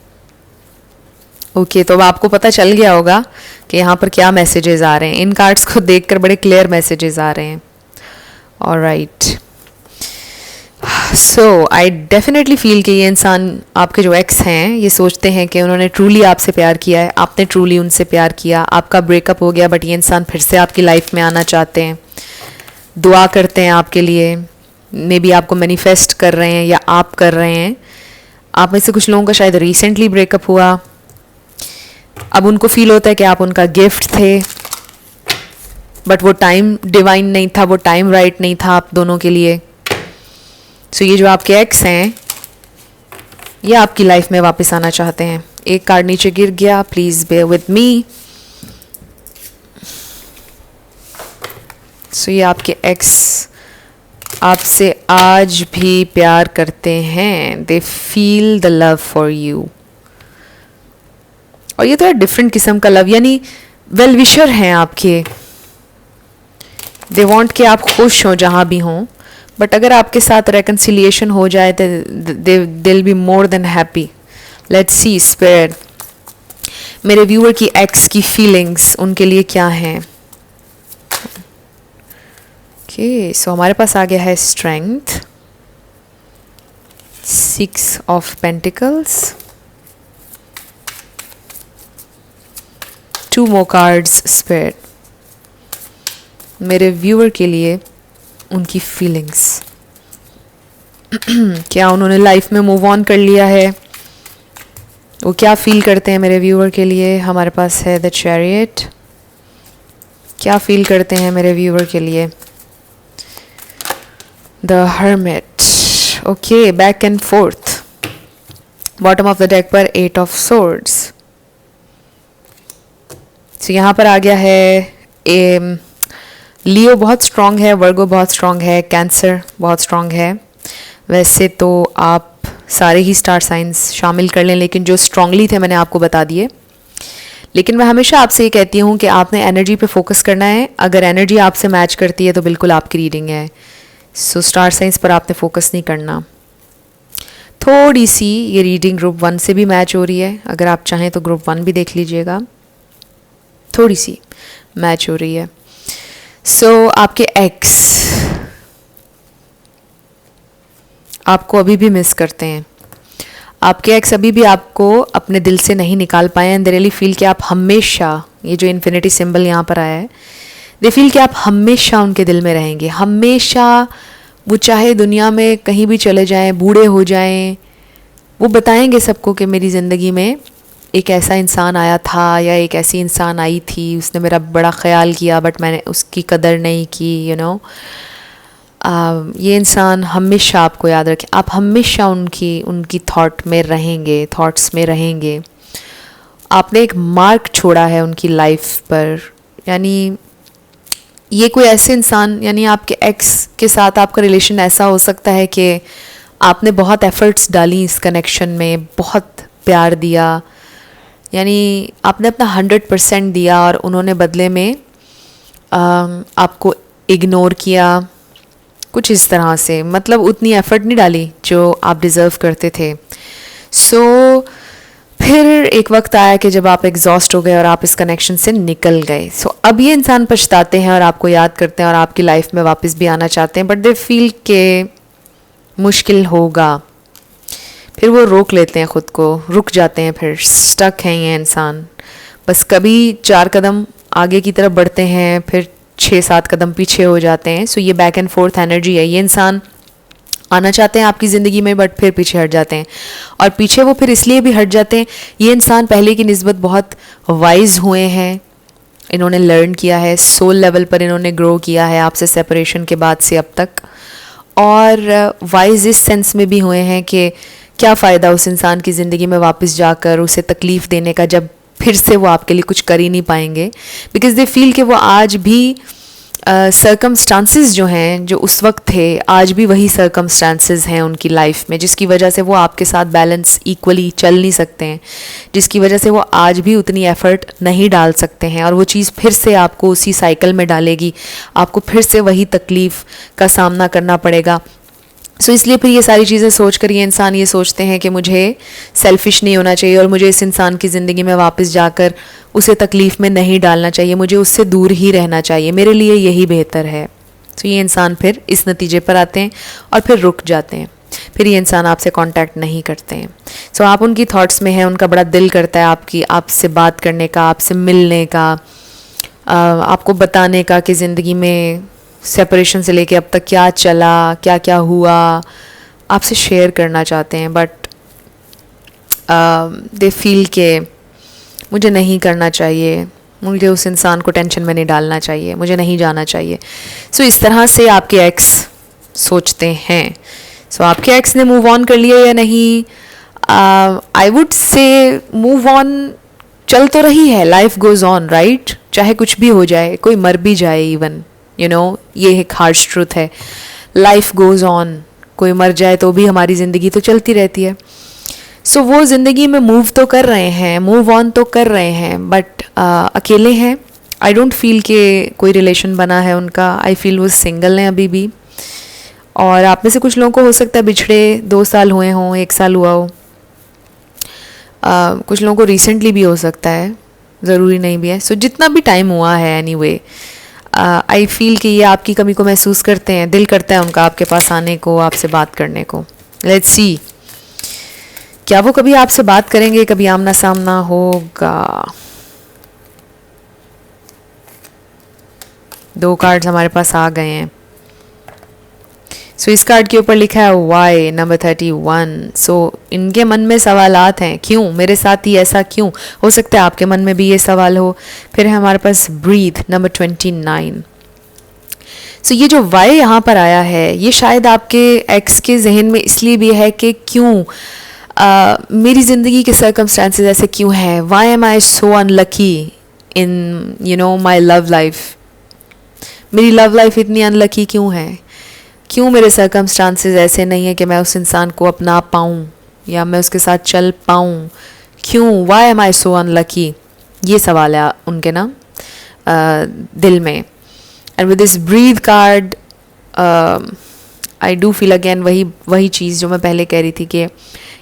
Okay, तो अब आपको पता चल गया होगा कि यहाँ पर क्या मैसेजेस आ रहे हैं। इन कार्ड्स को देखकर बड़े क्लियर मैसेजेस आ रहे हैं। Alright, so I definitely feel कि ये इंसान, आपके जो एक्स हैं, ये सोचते हैं कि उन्होंने ट्रूली आपसे प्यार किया है, आपने ट्रूली उनसे प्यार किया। आपका ब्रेकअप हो गया बट ये इंसान फिर से आपकी लाइफ में आना चाहते हैं, दुआ करते हैं आपके लिए, मे बी आपको मैनिफेस्ट कर रहे हैं या आप कर रहे हैं। आप में से कुछ लोगों का शायद रिसेंटली ब्रेकअप हुआ। अब उनको फील होता है कि आप उनका गिफ्ट थे बट वो टाइम डिवाइन नहीं था, वो टाइम राइट नहीं था आप दोनों के लिए। सो ये जो आपके एक्स हैं, ये आपकी लाइफ में वापस आना चाहते हैं। एक कार्ड नीचे गिर गया, प्लीज बेयर विद मी। सो ये आपके एक्स आपसे आज भी प्यार करते हैं। They feel the love for you. और ये थोड़ा डिफरेंट किस्म का लव, यानी वेल विशर हैं आपके। दे वांट कि आप खुश हो जहाँ भी हों, बट अगर आपके साथ रेकन्सिलिएशन हो जाए तो they will be more than happy. Let's see spirit, मेरे व्यूअर की एक्स की फीलिंग्स उनके लिए क्या हैं। ओके, सो हमारे पास आ गया है strength, 6 of pentacles, 2 more cards spirit, मेरे व्यूअर के लिए उनकी फीलिंग्स क्या उन्होंने लाइफ में मूव ऑन कर लिया है, वो क्या फील करते हैं मेरे व्यूअर के लिए। हमारे पास है द चैरियट, क्या फील करते हैं मेरे व्यूअर के लिए। The hermit, okay, back and fourth. Bottom of the deck पर 8 ऑफ सोर्ड्स। तो यहाँ पर आ गया है लियो बहुत स्ट्रांग है, वर्गो बहुत स्ट्रांग है, कैंसर बहुत स्ट्रांग है। वैसे तो आप सारे ही स्टार साइंस शामिल कर लें, लेकिन जो स्ट्रांगली थे मैंने आपको बता दिए। लेकिन मैं हमेशा आपसे ये कहती हूँ कि आपने एनर्जी पे फोकस करना है। अगर एनर्जी आपसे मैच करती है तो बिल्कुल आपकी रीडिंग है। सो स्टार साइंस पर आपने फोकस नहीं करना। थोड़ी सी ये रीडिंग ग्रुप 1 से भी मैच हो रही है, अगर आप चाहें तो ग्रुप 1 भी देख लीजिएगा, थोड़ी सी मैच हो रही है। सो आपके एक्स आपको अभी भी मिस करते हैं। आपके एक्स अभी भी आपको अपने दिल से नहीं निकाल पाए एंड दे रियली फील कि आप हमेशा, ये जो इन्फिनिटी सिंबल यहाँ पर आया है, दे फील कि आप हमेशा उनके दिल में रहेंगे, हमेशा। वो चाहे दुनिया में कहीं भी चले जाएं, बूढ़े हो जाएं, वो बताएंगे सबको कि मेरी ज़िंदगी में एक ऐसा इंसान आया था या एक ऐसी इंसान आई थी, उसने मेरा बड़ा ख्याल किया बट मैंने उसकी कदर नहीं की, यू नो। ये इंसान हमेशा आपको याद रखे, आप हमेशा उनकी थॉट में रहेंगे, थॉट्स में रहेंगे। आपने एक मार्क छोड़ा है उनकी लाइफ पर। यानी ये कोई ऐसे इंसान, यानी आपके एक्स के साथ आपका रिलेशन ऐसा हो सकता है कि आपने बहुत एफ़र्ट्स डाली इस कनेक्शन में, बहुत प्यार दिया, यानी आपने अपना 100% दिया और उन्होंने बदले में आपको इग्नोर किया, कुछ इस तरह से। मतलब उतनी एफ़र्ट नहीं डाली जो आप डिज़र्व करते थे। सो फिर एक वक्त आया कि जब आप एग्जॉस्ट हो गए और आप इस कनेक्शन से निकल गए। सो अब ये इंसान पछताते हैं और आपको याद करते हैं और आपकी लाइफ में वापस भी आना चाहते हैं, बट दे फील के मुश्किल होगा। फिर वो रोक लेते हैं ख़ुद को, रुक जाते हैं, फिर स्टक हैं ये इंसान। बस कभी 4 कदम आगे की तरफ बढ़ते हैं, फिर 6-7 कदम पीछे हो जाते हैं। सो ये बैक एंड फोर्थ एनर्जी है। ये इंसान आना चाहते हैं आपकी ज़िंदगी में बट फिर पीछे हट जाते हैं, और पीछे वो फिर इसलिए भी हट जाते हैं, ये इंसान पहले की निस्बत बहुत वाइज हुए हैं, इन्होंने लर्न किया है, सोल लेवल पर इन्होंने ग्रो किया है आपसे सेपरेशन के बाद से अब तक। और वाइज इस सेंस में भी हुए हैं कि क्या फ़ायदा उस इंसान की ज़िंदगी में वापस जाकर उसे तकलीफ़ देने का, जब फिर से वो आपके लिए कुछ कर ही नहीं पाएंगे। बिकॉज दे फील कि वो आज भी सर्कमस्टांसेस जो हैं, जो उस वक्त थे, आज भी वही सर्कमस्टांसेस हैं उनकी लाइफ में, जिसकी वजह से वो आपके साथ बैलेंस इक्वली चल नहीं सकते हैं, जिसकी वजह से वो आज भी उतनी एफ़र्ट नहीं डाल सकते हैं, और वो चीज़ फिर से आपको उसी साइकिल में डालेगी, आपको फिर से वही तकलीफ़ का सामना करना पड़ेगा। सो इसलिए फिर ये सारी चीज़ें सोच कर ये इंसान ये सोचते हैं कि मुझे सेल्फ़िश नहीं होना चाहिए और मुझे इस इंसान की ज़िंदगी में वापस जाकर उसे तकलीफ़ में नहीं डालना चाहिए, मुझे उससे दूर ही रहना चाहिए, मेरे लिए यही बेहतर है। तो ये इंसान फिर इस नतीजे पर आते हैं और फिर रुक जाते हैं, फिर ये इंसान आपसे कांटेक्ट नहीं करते हैं। सो आप उनकी थॉट्स में हैं, उनका बड़ा दिल करता है आपसे बात करने का, आपसे मिलने का, आपको बताने का कि ज़िंदगी में सेपरेशन से लेके अब तक क्या चला, क्या क्या हुआ, आपसे शेयर करना चाहते हैं, बट दे फील के मुझे नहीं करना चाहिए, मुझे उस इंसान को टेंशन में नहीं डालना चाहिए, मुझे नहीं जाना चाहिए। सो इस तरह से आपके एक्स सोचते हैं। सो आपके एक्स ने मूव ऑन कर लिया या नहीं? I would say move on चल तो रही है, लाइफ गोज़ ऑन, राइट? चाहे कुछ भी हो जाए, कोई मर भी जाए इवन, यू नो, ये एक हार्श ट्रूथ है, लाइफ गोज़ ऑन। कोई मर जाए तो भी हमारी ज़िंदगी तो चलती रहती है। सो वो ज़िंदगी में मूव तो कर रहे हैं, मूव ऑन तो कर रहे हैं, बट अकेले हैं। आई डोंट फील कि कोई रिलेशन बना है उनका, आई फील वो सिंगल हैं अभी भी। और आप में से कुछ लोगों को हो सकता है बिछड़े 2 साल हुए हों, 1 साल हुआ हो, कुछ लोगों को रिसेंटली भी हो सकता है, ज़रूरी नहीं भी है। सो जितना भी टाइम हुआ है, एनीवे आई फील कि ये आपकी कमी को महसूस करते हैं, दिल करता है उनका आपके पास आने को, आपसे बात करने को। लेट्स सी, क्या वो कभी आपसे बात करेंगे, कभी आमना सामना होगा। 2 कार्ड्स हमारे पास आ गए हैं। सो इस कार्ड के ऊपर लिखा है वाई, नंबर 31। सो इनके मन में सवालात हैं, क्यों मेरे साथ ही ऐसा क्यों? हो सकता है आपके मन में भी ये सवाल हो। फिर है हमारे पास ब्रीथ, नंबर 29। सो ये जो वाई यहाँ पर आया है, ये शायद आपके एक्स के जहन में इसलिए भी है कि क्यों मेरी ज़िंदगी के सर्कमस्टांसेस ऐसे क्यों हैं? Why am I so unlucky in, you know, my love life? मेरी लव लाइफ इतनी अनलकी क्यों है, क्यों मेरे सर्कमस्टांसेस ऐसे नहीं है कि मैं उस इंसान को अपना पाऊँ या मैं उसके साथ चल पाऊँ, क्यों, why am I so unlucky, ये सवाल है उनके ना दिल में. And with this breath card I do feel again वही चीज़ जो मैं पहले कह रही थी कि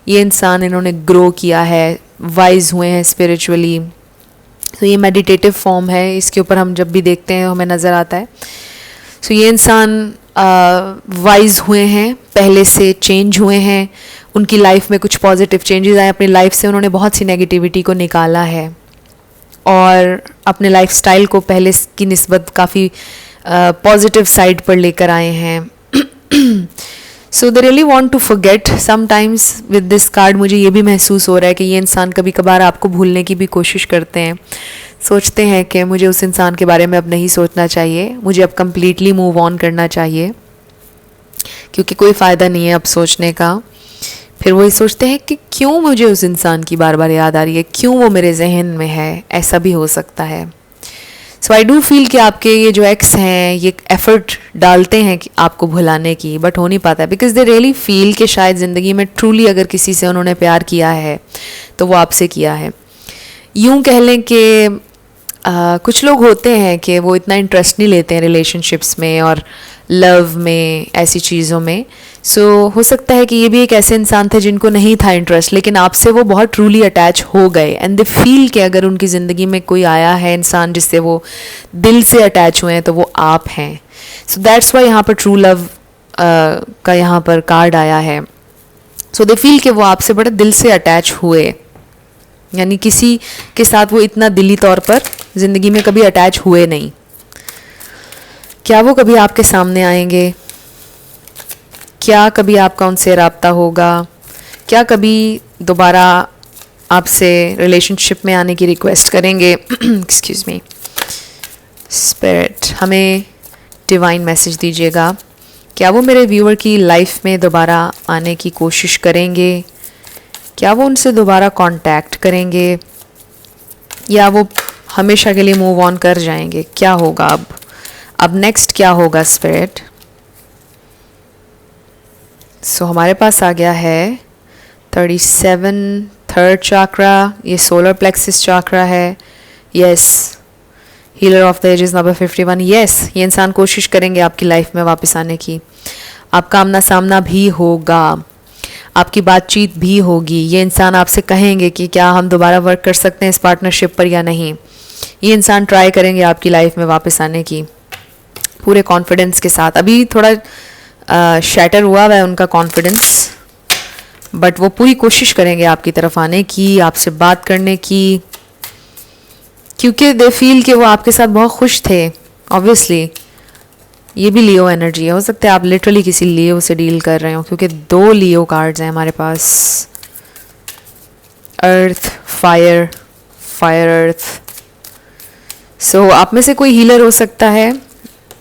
ये इंसान इन्होंने ग्रो किया है, वाइज हुए हैं स्पिरिचुअली. तो ये मेडिटेटिव फॉर्म है, इसके ऊपर हम जब भी देखते हैं हमें नज़र आता है. सो ये इंसान वाइज हुए हैं, पहले से चेंज हुए हैं, उनकी लाइफ में कुछ पॉजिटिव चेंजेस आए, अपनी लाइफ से उन्होंने बहुत सी नेगेटिविटी को निकाला है और अपने लाइफ स्टाइल को पहले की निस्बत काफ़ी पॉजिटिव साइड पर लेकर आए हैं. So they really want to forget. Sometimes with this card मुझे ये भी महसूस हो रहा है कि ये इंसान कभी कभार आपको भूलने की भी कोशिश करते हैं, सोचते हैं कि मुझे उस इंसान के बारे में अब नहीं सोचना चाहिए, मुझे अब कम्प्लीटली मूव ऑन करना चाहिए क्योंकि कोई फ़ायदा नहीं है अब सोचने का. फिर वही सोचते हैं कि क्यों मुझे उस इंसान की बार बार याद आ रही है, क्यों वो मेरे जहन में है, ऐसा भी हो सकता है. सो आई डू फील कि आपके ये जो एक्स हैं ये एफ़र्ट डालते हैं कि आपको भुलाने की, बट हो नहीं पाता है बिकॉज दे रियली फील कि शायद ज़िंदगी में ट्रूली अगर किसी से उन्होंने प्यार किया है तो वो आपसे किया है. यूँ कह लें कि कुछ लोग होते हैं कि वो इतना इंटरेस्ट नहीं लेते हैं रिलेशनशिप्स में और लव में, ऐसी चीज़ों में. सो हो सकता है कि ये भी एक ऐसे इंसान थे जिनको नहीं था इंटरेस्ट, लेकिन आपसे वो बहुत ट्रूली अटैच हो गए एंड दे फील कि अगर उनकी ज़िंदगी में कोई आया है इंसान जिससे वो दिल से अटैच हुए हैं तो वो आप हैं. सो दैट्स वाई यहाँ पर ट्रू लव का यहाँ पर कार्ड आया है. सो दे फील कि वो आपसे बड़े दिल से अटैच हुए, यानी किसी के साथ वो इतना दिली तौर पर ज़िंदगी में कभी अटैच हुए नहीं. क्या वो कभी आपके सामने आएंगे, क्या कभी आपका उनसे राब्ता होगा, क्या कभी दोबारा आपसे रिलेशनशिप में आने की रिक्वेस्ट करेंगे. एक्सक्यूज़ मी, स्पिरिट हमें डिवाइन मैसेज दीजिएगा. क्या वो मेरे व्यूअर की लाइफ में दोबारा आने की कोशिश करेंगे, क्या वो उनसे दोबारा कांटेक्ट करेंगे या वो हमेशा के लिए मूव ऑन कर जाएंगे, क्या होगा अब नेक्स्ट क्या होगा स्पिरिट. सो हमारे पास आ गया है 37 थर्ड चाक्रा, ये सोलर प्लेक्सिस चाक्रा है. Yes, healer of the ages number 51. Yes, ये इंसान कोशिश करेंगे आपकी लाइफ में वापस आने की, आपका आमना सामना भी होगा, आपकी बातचीत भी होगी. ये इंसान आपसे कहेंगे कि क्या हम दोबारा वर्क कर सकते हैं इस पार्टनरशिप पर या नहीं. ये इंसान ट्राई करेंगे आपकी लाइफ में वापस आने की पूरे कॉन्फिडेंस के साथ. अभी थोड़ा शैटर हुआ है उनका कॉन्फिडेंस, बट वो पूरी कोशिश करेंगे आपकी तरफ आने की, आपसे बात करने की, क्योंकि दे फील कि वो आपके साथ बहुत खुश थे. ऑब्वियसली ये भी लियो एनर्जी है, हो सकता है आप लिटरली किसी लियो से डील कर रहे हो क्योंकि 2 लियो कार्ड्स हैं हमारे पास. अर्थ, फायर, फायर, अर्थ. सो आप में से कोई हीलर हो सकता है,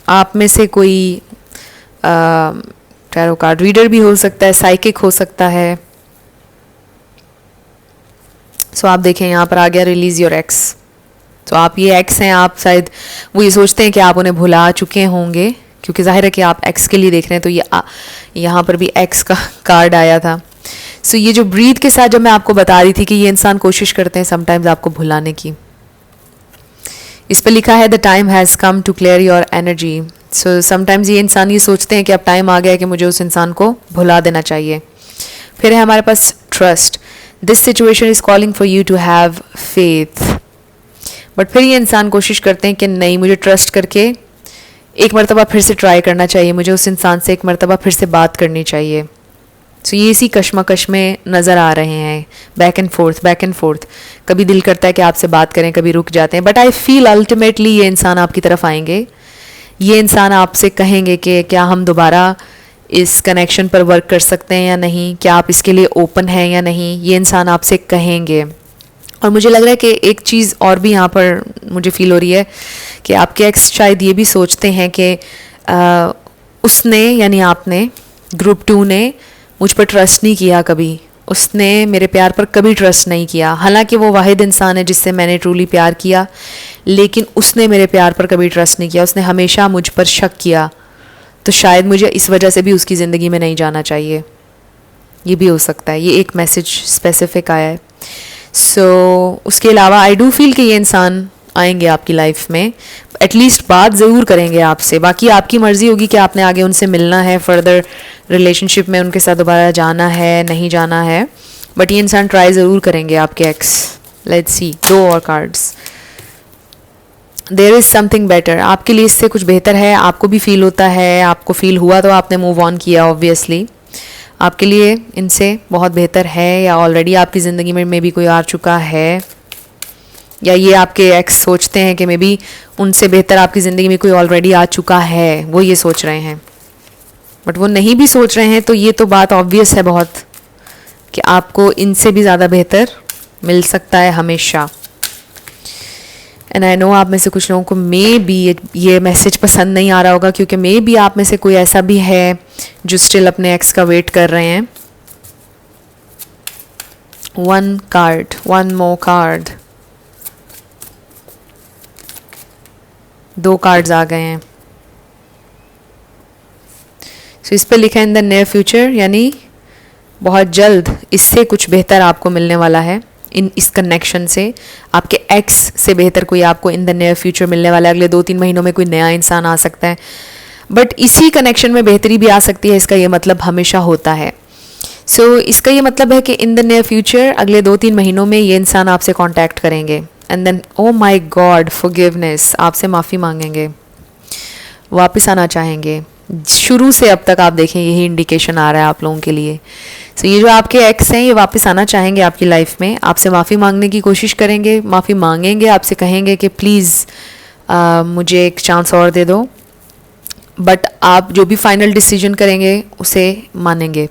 आप में से कोई टैरो कार्ड रीडर भी हो सकता है, साइकिक हो सकता है. सो आप देखें यहाँ पर आ गया रिलीज योर एक्स. तो आप ये एक्स हैं, आप शायद वो ये सोचते हैं कि आप उन्हें भुला चुके होंगे क्योंकि जाहिर है कि आप एक्स के लिए देख रहे हैं. तो ये यहाँ पर भी एक्स का कार्ड आया था. सो ये जो ब्रीथ के साथ जब मैं आपको बता रही थी कि ये इंसान कोशिश करते हैं समटाइम्स आपको भुलाने की, इस पर लिखा है the time has come to clear your energy. So sometimes ये इंसान ये सोचते हैं कि अब टाइम आ गया है कि मुझे उस इंसान को भुला देना चाहिए. फिर है हमारे पास trust. This situation is calling for you to have faith. But फिर ये इंसान कोशिश करते हैं कि नहीं, मुझे ट्रस्ट करके एक मरतबा फिर से ट्राई करना चाहिए, मुझे उस इंसान से एक मरतबा फिर से बात करनी चाहिए. सो ये इसी कश्मकश में नज़र आ रहे हैं, back and fourth, back and fourth. कभी दिल करता है कि आपसे बात करें, कभी रुक जाते हैं. बट आई फील अल्टीमेटली ये इंसान आपकी तरफ आएंगे, ये इंसान आपसे कहेंगे कि क्या हम दोबारा इस कनेक्शन पर वर्क कर सकते हैं या नहीं, क्या आप इसके लिए ओपन हैं या नहीं. ये इंसान आपसे कहेंगे. और मुझे लग रहा है कि एक चीज़ और भी यहाँ पर मुझे फील हो रही है कि आपके एक्स शायद ये भी सोचते हैं कि उसने यानी आपने, ग्रुप 2 ने मुझ पर ट्रस्ट नहीं किया कभी, उसने मेरे प्यार पर कभी ट्रस्ट नहीं किया। हालांकि वो वाहिद इंसान है जिससे मैंने ट्रूली प्यार किया, लेकिन उसने मेरे प्यार पर कभी ट्रस्ट नहीं किया। उसने हमेशा मुझ पर शक किया। तो शायद मुझे इस वजह से भी उसकी ज़िंदगी में नहीं जाना चाहिए। ये भी हो सकता है। ये एक मैसेज स्पेसिफिक आया है। उसके अलावा आई डू फील कि ये इंसान आएंगे आपकी लाइफ में, एटलीस्ट बात ज़रूर करेंगे आपसे। बाकी आपकी मर्ज़ी होगी कि आपने आगे उनसे मिलना है, फर्दर रिलेशनशिप में उनके साथ दोबारा जाना है, नहीं जाना है, बट ये इंसान ट्राई ज़रूर करेंगे आपके एक्स। लेट्स सी, 2 और cards. There is something better, आपके लिए इससे कुछ बेहतर है। आपको भी फील होता है, आपको फील हुआ तो आपने मूव ऑन किया ऑब्वियसली। आपके लिए इनसे बहुत बेहतर है, या ऑलरेडी आपकी ज़िंदगी में भी कोई आ चुका है, या ये आपके एक्स सोचते हैं कि मे बी उनसे बेहतर आपकी ज़िंदगी में कोई ऑलरेडी आ चुका है, वो ये सोच रहे हैं। बट वो नहीं भी सोच रहे हैं तो ये तो बात ऑब्वियस है बहुत, कि आपको इनसे भी ज़्यादा बेहतर मिल सकता है हमेशा। एंड आई नो आप में से कुछ लोगों को मे बी ये मैसेज पसंद नहीं आ रहा होगा, क्योंकि मे बी आप में से कोई ऐसा भी है जो स्टिल अपने एक्स का वेट कर रहे हैं। 1 कार्ड, 1 मोर कार्ड। 2 कार्ड्स आ गए हैं। इस पे लिखा है इन द नियर फ्यूचर, यानी बहुत जल्द इससे कुछ बेहतर आपको मिलने वाला है। इस कनेक्शन से आपके एक्स से बेहतर कोई आपको इन द नियर फ्यूचर मिलने वाला है। अगले 2-3 महीनों में कोई नया इंसान आ सकता है, बट इसी कनेक्शन में बेहतरी भी आ सकती है। इसका ये मतलब हमेशा होता है। इसका ये मतलब है कि इन द नियर फ्यूचर, अगले 2-3 महीनों में ये इंसान आपसे कांटेक्ट करेंगे, and then oh my god forgiveness, आपसे माफ़ी मांगेंगे, वापस आना चाहेंगे। शुरू से अब तक आप देखें यही इंडिकेशन आ रहा है आप लोगों के लिए। ये जो आपके एक्स हैं ये वापस आना चाहेंगे आपकी लाइफ में, आपसे माफ़ी मांगने की कोशिश करेंगे, माफ़ी मांगेंगे, आपसे कहेंगे कि प्लीज़ मुझे एक चांस और दे दो, बट आप जो भी फाइनल डिसीजन करेंगे उसे मानेंगे।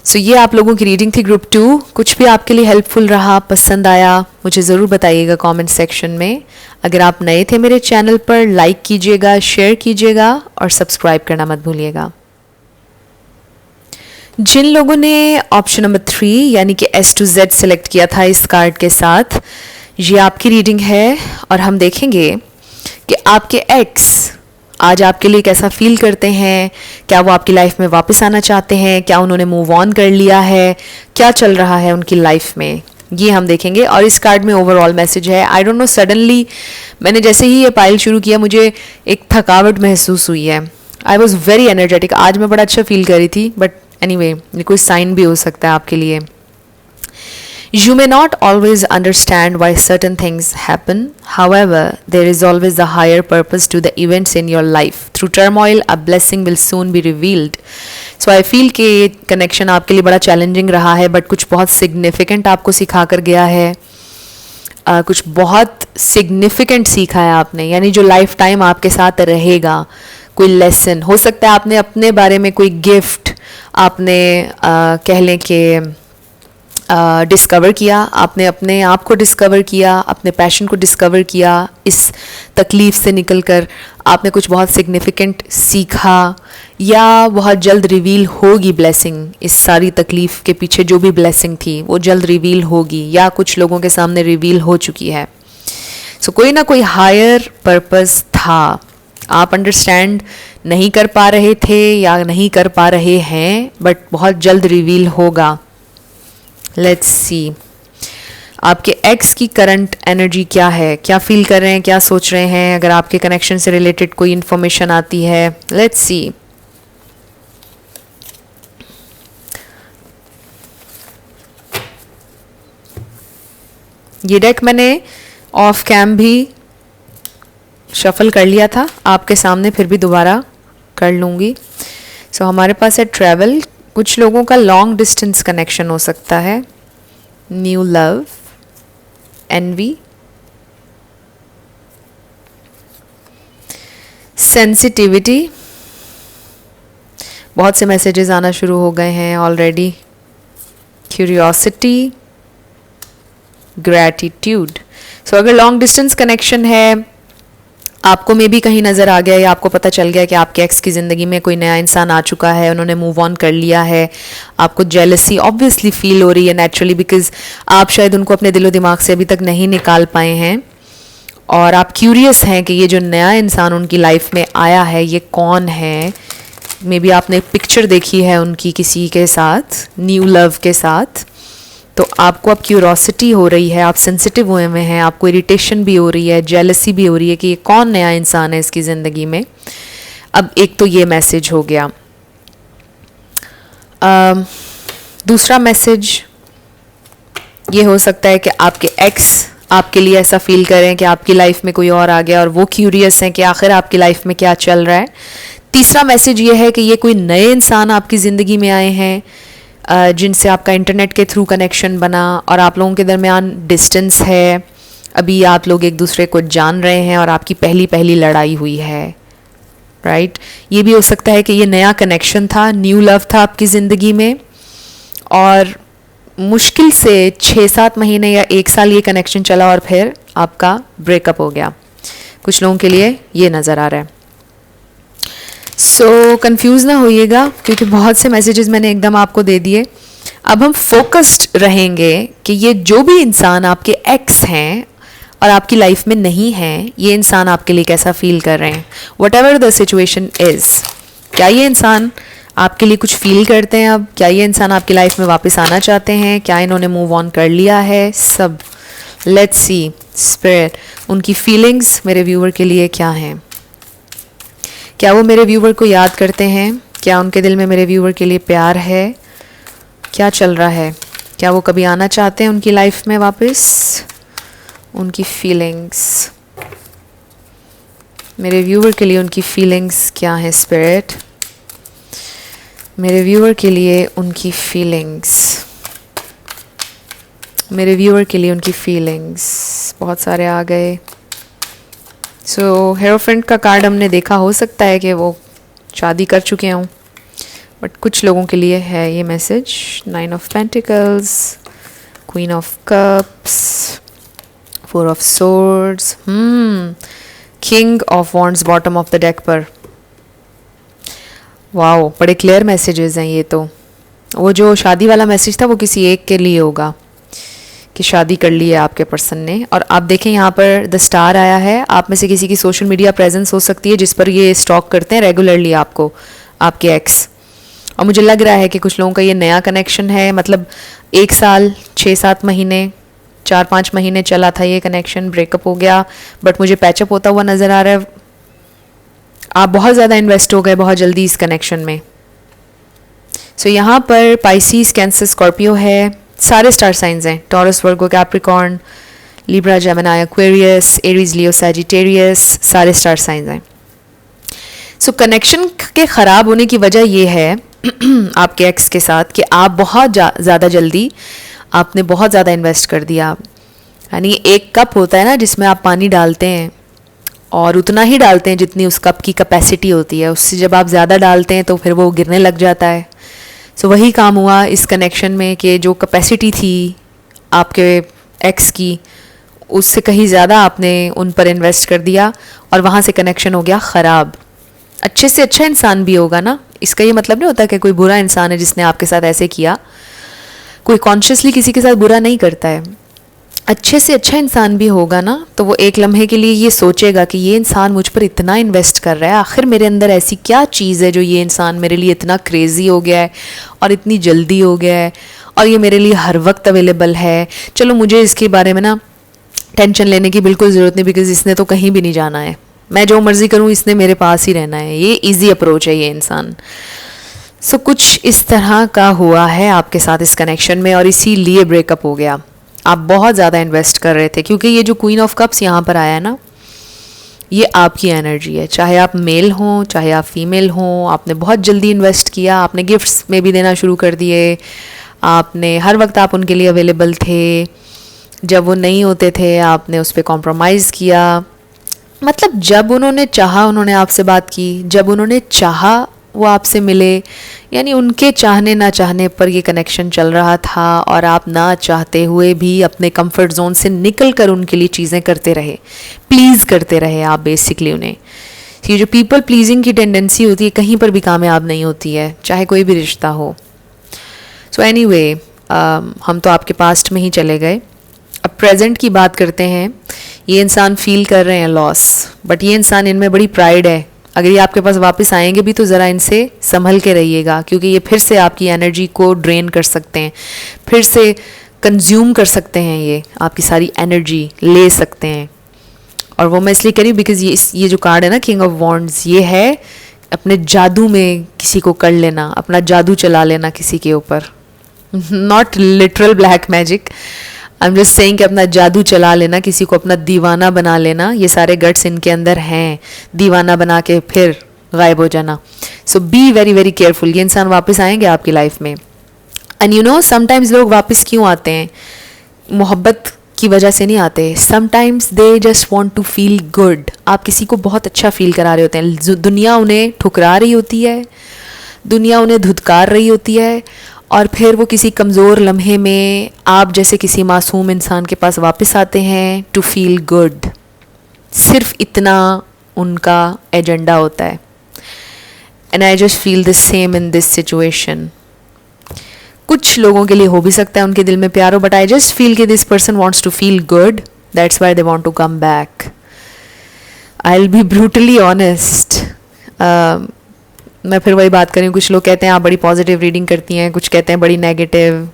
ये आप लोगों की रीडिंग थी ग्रुप 2। कुछ भी आपके लिए हेल्पफुल रहा, पसंद आया, मुझे ज़रूर बताइएगा कमेंट सेक्शन में। अगर आप नए थे मेरे चैनल पर, लाइक कीजिएगा, शेयर कीजिएगा और सब्सक्राइब करना मत भूलिएगा। जिन लोगों ने ऑप्शन नंबर 3 यानी कि S to Z सेलेक्ट किया था इस कार्ड के साथ, ये आपकी रीडिंग है और हम देखेंगे कि आपके एक्स आज आपके लिए कैसा फील करते हैं। क्या वो आपकी लाइफ में वापस आना चाहते हैं, क्या उन्होंने मूव ऑन कर लिया है, क्या चल रहा है उनकी लाइफ में, ये हम देखेंगे। और इस कार्ड में ओवरऑल मैसेज है। आई डोंट नो, सडनली मैंने जैसे ही ये पाइल शुरू किया मुझे एक थकावट महसूस हुई है। I was very energetic. आज मैं बड़ा अच्छा फील कर रही थी, बट एनीवे ये कोई साइन भी हो सकता है आपके लिए। You may not always understand why certain things happen. However, there is always a higher purpose to the events in your life. Through turmoil, a blessing will soon be revealed. So I feel कि ये connection आपके लिए बड़ा challenging रहा है, but कुछ बहुत significant आपको सिखा कर गया है। कुछ बहुत सिग्निफिकेंट सीखा है आपने, यानी जो लाइफ टाइम आपके साथ रहेगा। कोई लेसन हो सकता है, आपने अपने बारे में कोई गिफ्ट आपने कह लें कि डिस्कवर किया, आपने अपने आप को डिस्कवर किया, अपने पैशन को डिस्कवर किया। इस तकलीफ़ से निकलकर आपने कुछ बहुत सिग्निफिकेंट सीखा, या बहुत जल्द रिवील होगी ब्लेसिंग। इस सारी तकलीफ़ के पीछे जो भी ब्लेसिंग थी वो जल्द रिवील होगी, या कुछ लोगों के सामने रिवील हो चुकी है। कोई ना कोई हायर पर्पस था। आप अंडरस्टैंड नहीं कर पा रहे थे या नहीं कर पा रहे हैं, बट बहुत जल्द रिवील होगा। लेट्स सी आपके एक्स की करंट एनर्जी क्या है, क्या फील कर रहे हैं, क्या सोच रहे हैं। अगर आपके कनेक्शन से रिलेटेड कोई इंफॉर्मेशन आती है, लेट्स सी। ये डेक मैंने ऑफ कैम भी शफल कर लिया था आपके सामने, फिर भी दोबारा कर लूँगी। हमारे पास है ट्रैवल। कुछ लोगों का लॉन्ग डिस्टेंस कनेक्शन हो सकता है। New love, envy, sensitivity. बहुत से मैसेजेस आना शुरू हो गए हैं ऑलरेडी। Curiosity, gratitude. अगर लॉन्ग डिस्टेंस कनेक्शन है, आपको मे भी कहीं नज़र आ गया या आपको पता चल गया कि आपके एक्स की ज़िंदगी में कोई नया इंसान आ चुका है, उन्होंने मूव ऑन कर लिया है, आपको जेलसी ऑब्वियसली फील हो रही है नेचुरली, बिकॉज आप शायद उनको अपने दिलो दिमाग से अभी तक नहीं निकाल पाए हैं और आप क्यूरियस हैं कि ये जो नया इंसान उनकी लाइफ में आया है ये कौन है। मे बी आपने पिक्चर देखी है उनकी किसी के साथ, न्यू लव के साथ, तो आपको अब क्यूरोसिटी हो रही है, आप सेंसिटिव हुए हुए हैं, आपको इरिटेशन भी हो रही है, जेलसी भी हो रही है कि ये कौन नया इंसान है इसकी ज़िंदगी में। अब एक तो ये मैसेज हो गया। दूसरा मैसेज ये हो सकता है कि आपके एक्स आपके लिए ऐसा फील करें कि आपकी लाइफ में कोई और आ गया और वो क्यूरियस हैं कि आखिर आपकी लाइफ में क्या चल रहा है। तीसरा मैसेज ये है कि ये कोई नए इंसान आपकी ज़िंदगी में आए हैं जिनसे आपका इंटरनेट के थ्रू कनेक्शन बना और आप लोगों के दरमियान डिस्टेंस है, अभी आप लोग एक दूसरे को जान रहे हैं और आपकी पहली पहली लड़ाई हुई है, राइट। ये भी हो सकता है कि ये नया कनेक्शन था, न्यू लव था आपकी ज़िंदगी में और मुश्किल से 6-7 महीने या 1 साल ये कनेक्शन चला और फिर आपका ब्रेकअप हो गया। कुछ लोगों के लिए ये नज़र आ रहा है। सो कंफ्यूज ना होइएगा क्योंकि बहुत से मैसेजेस मैंने एकदम आपको दे दिए। अब हम फोकस्ड रहेंगे कि ये जो भी इंसान आपके एक्स हैं और आपकी लाइफ में नहीं हैं, ये इंसान आपके लिए कैसा फील कर रहे हैं, what ever the situation is. क्या ये इंसान आपके लिए कुछ फील करते हैं अब? क्या ये इंसान आपकी लाइफ में वापस आना चाहते हैं? क्या इन्होंने मूव ऑन कर लिया है? सब लेट्स सी स्पिरिट, उनकी फीलिंग्स मेरे व्यूअर के लिए क्या हैं। क्या वो मेरे व्यूवर को याद करते हैं? क्या उनके दिल में मेरे व्यूवर के लिए प्यार है? क्या चल रहा है? क्या वो कभी आना चाहते हैं उनकी लाइफ में वापस? उनकी फीलिंग्स, मेरे व्यूवर के लिए उनकी फीलिंग्स क्या है स्पिरिट? मेरे व्यूवर के लिए उनकी फीलिंग्स, मेरे व्यूवर के लिए उनकी फीलिंग्स। बहुत सारे आ गए। सो हेरोफ्रेंड का कार्ड हमने देखा, हो सकता है कि वो शादी कर चुके हों, बट कुछ लोगों के लिए है ये message. 9 of pentacles, queen of cups, 4 of swords, king of wands bottom of the deck पर। वाओ, बड़े क्लियर मैसेजेस हैं ये तो। वो जो शादी वाला मैसेज था वो किसी एक के लिए होगा कि शादी कर ली है आपके पर्सन ने। और आप देखें यहाँ पर द स्टार आया है। आप में से किसी की सोशल मीडिया प्रेजेंस हो सकती है जिस पर ये स्टॉक करते हैं रेगुलरली आपको, आपके एक्स। और मुझे लग रहा है कि कुछ लोगों का ये नया कनेक्शन है, मतलब 1 साल 6-7 महीने 4-5 महीने चला था ये कनेक्शन, ब्रेकअप हो गया, बट मुझे पैचअप होता हुआ नज़र आ रहा है। आप बहुत ज़्यादा इन्वेस्ट हो गए बहुत जल्दी इस कनेक्शन में। सो यहाँ पर पाइसिस, कैंसर, स्कॉर्पियो है, सारे स्टार साइंस हैं, Taurus, Virgo, Capricorn, Libra, Gemini, Aquarius, Aries, Leo, Sagittarius, सारे स्टार साइंस हैं। सो कनेक्शन के ख़राब होने की वजह ये है आपके एक्स के साथ कि आप बहुत ज़्यादा जल्दी, आपने बहुत ज़्यादा इन्वेस्ट कर दिया। यानी एक कप होता है ना जिसमें आप पानी डालते हैं और उतना ही डालते हैं जितनी उस कप की कैपेसिटी होती है, उससे जब आप ज़्यादा डालते हैं तो फिर वो गिरने लग जाता है। सो वही काम हुआ इस कनेक्शन में कि जो कैपेसिटी थी आपके एक्स की उससे कहीं ज़्यादा आपने उन पर इन्वेस्ट कर दिया और वहाँ से कनेक्शन हो गया ख़राब। अच्छे से अच्छा इंसान भी होगा ना, इसका ये मतलब नहीं होता कि कोई बुरा इंसान है जिसने आपके साथ ऐसे किया। कोई कॉन्शियसली किसी के साथ बुरा नहीं करता है। अच्छे से अच्छा इंसान भी होगा ना तो वो एक लम्हे के लिए ये सोचेगा कि ये इंसान मुझ पर इतना इन्वेस्ट कर रहा है, आखिर मेरे अंदर ऐसी क्या चीज़ है जो ये इंसान मेरे लिए इतना क्रेज़ी हो गया है और इतनी जल्दी हो गया है और ये मेरे लिए हर वक्त अवेलेबल है। चलो मुझे इसके बारे में ना टेंशन लेने की बिल्कुल ज़रूरत नहीं, बिकॉज़ इसने तो कहीं भी नहीं जाना है, मैं जो मर्ज़ी करूँ इसने मेरे पास ही रहना है। ये ईजी अप्रोच है ये इंसान। सो कुछ इस तरह का हुआ है आपके साथ इस कनेक्शन में और इसीलिए ब्रेकअप हो गया। आप बहुत ज़्यादा इन्वेस्ट कर रहे थे क्योंकि ये जो क्वीन ऑफ कप्स यहाँ पर आया है ना, ये आपकी एनर्जी है। चाहे आप मेल हों चाहे आप फीमेल हों, आपने बहुत जल्दी इन्वेस्ट किया, आपने गिफ्ट्स में भी देना शुरू कर दिए, आपने हर वक्त आप उनके लिए अवेलेबल थे, जब वो नहीं होते थे आपने उस पर कॉम्प्रोमाइज़ किया। मतलब जब उन्होंने चाहा उन्होंने आपसे बात की, जब उन्होंने चाहा वो आपसे मिले, यानी उनके चाहने ना चाहने पर ये कनेक्शन चल रहा था और आप ना चाहते हुए भी अपने कंफर्ट जोन से निकल कर उनके लिए चीज़ें करते रहे, प्लीज़ करते रहे आप बेसिकली उन्हें। ये जो पीपल प्लीजिंग की टेंडेंसी होती है कहीं पर भी कामयाब नहीं होती है, चाहे कोई भी रिश्ता हो। सो एनीवे, हम तो आपके पास्ट में ही चले गए, अब प्रेजेंट की बात करते हैं। ये इंसान फील कर रहे हैं लॉस, बट ये इंसान, इनमें बड़ी प्राइड है। अगर ये आपके पास वापस आएंगे भी तो ज़रा इनसे संभल के रहिएगा, क्योंकि ये फिर से आपकी एनर्जी को ड्रेन कर सकते हैं, फिर से कंज्यूम कर सकते हैं, ये आपकी सारी एनर्जी ले सकते हैं। और वो मैं इसलिए कह रही हूँ बिकॉज ये जो कार्ड है ना, किंग ऑफ वॉन्ड्स, ये है अपने जादू में किसी को कर लेना, अपना जादू चला लेना किसी के ऊपर। Not literal black magic, I am just saying कि अपना जादू चला लेना, किसी को अपना दीवाना बना लेना। ये सारे गट्स इनके अंदर हैं, दीवाना बना के फिर गायब हो जाना। सो बी वेरी वेरी केयरफुल। ये इंसान वापस आएंगे आपकी लाइफ में। एंड यू नो, समटाइम्स लोग वापस क्यों आते हैं? मोहब्बत की वजह से नहीं आते। Sometimes they just want to feel good. आप किसी को बहुत अच्छा फील करा रहे होते हैं, दुनिया उन्हें ठुकरा रही होती है, दुनिया उन्हें धुतकार रही होती है, और फिर वो किसी कमज़ोर लम्हे में आप जैसे किसी मासूम इंसान के पास वापस आते हैं टू फील गुड। सिर्फ इतना उनका एजेंडा होता है। And I just feel the same in this situation. कुछ लोगों के लिए हो भी सकता है उनके दिल में प्यार हो, बट आई जस्ट फील कि this person wants to feel good, that's why they want to come back. I will be brutally honest. मैं फिर वही बात करी हूँ, कुछ लोग कहते हैं आप बड़ी पॉजिटिव रीडिंग करती हैं, कुछ कहते हैं बड़ी नेगेटिव।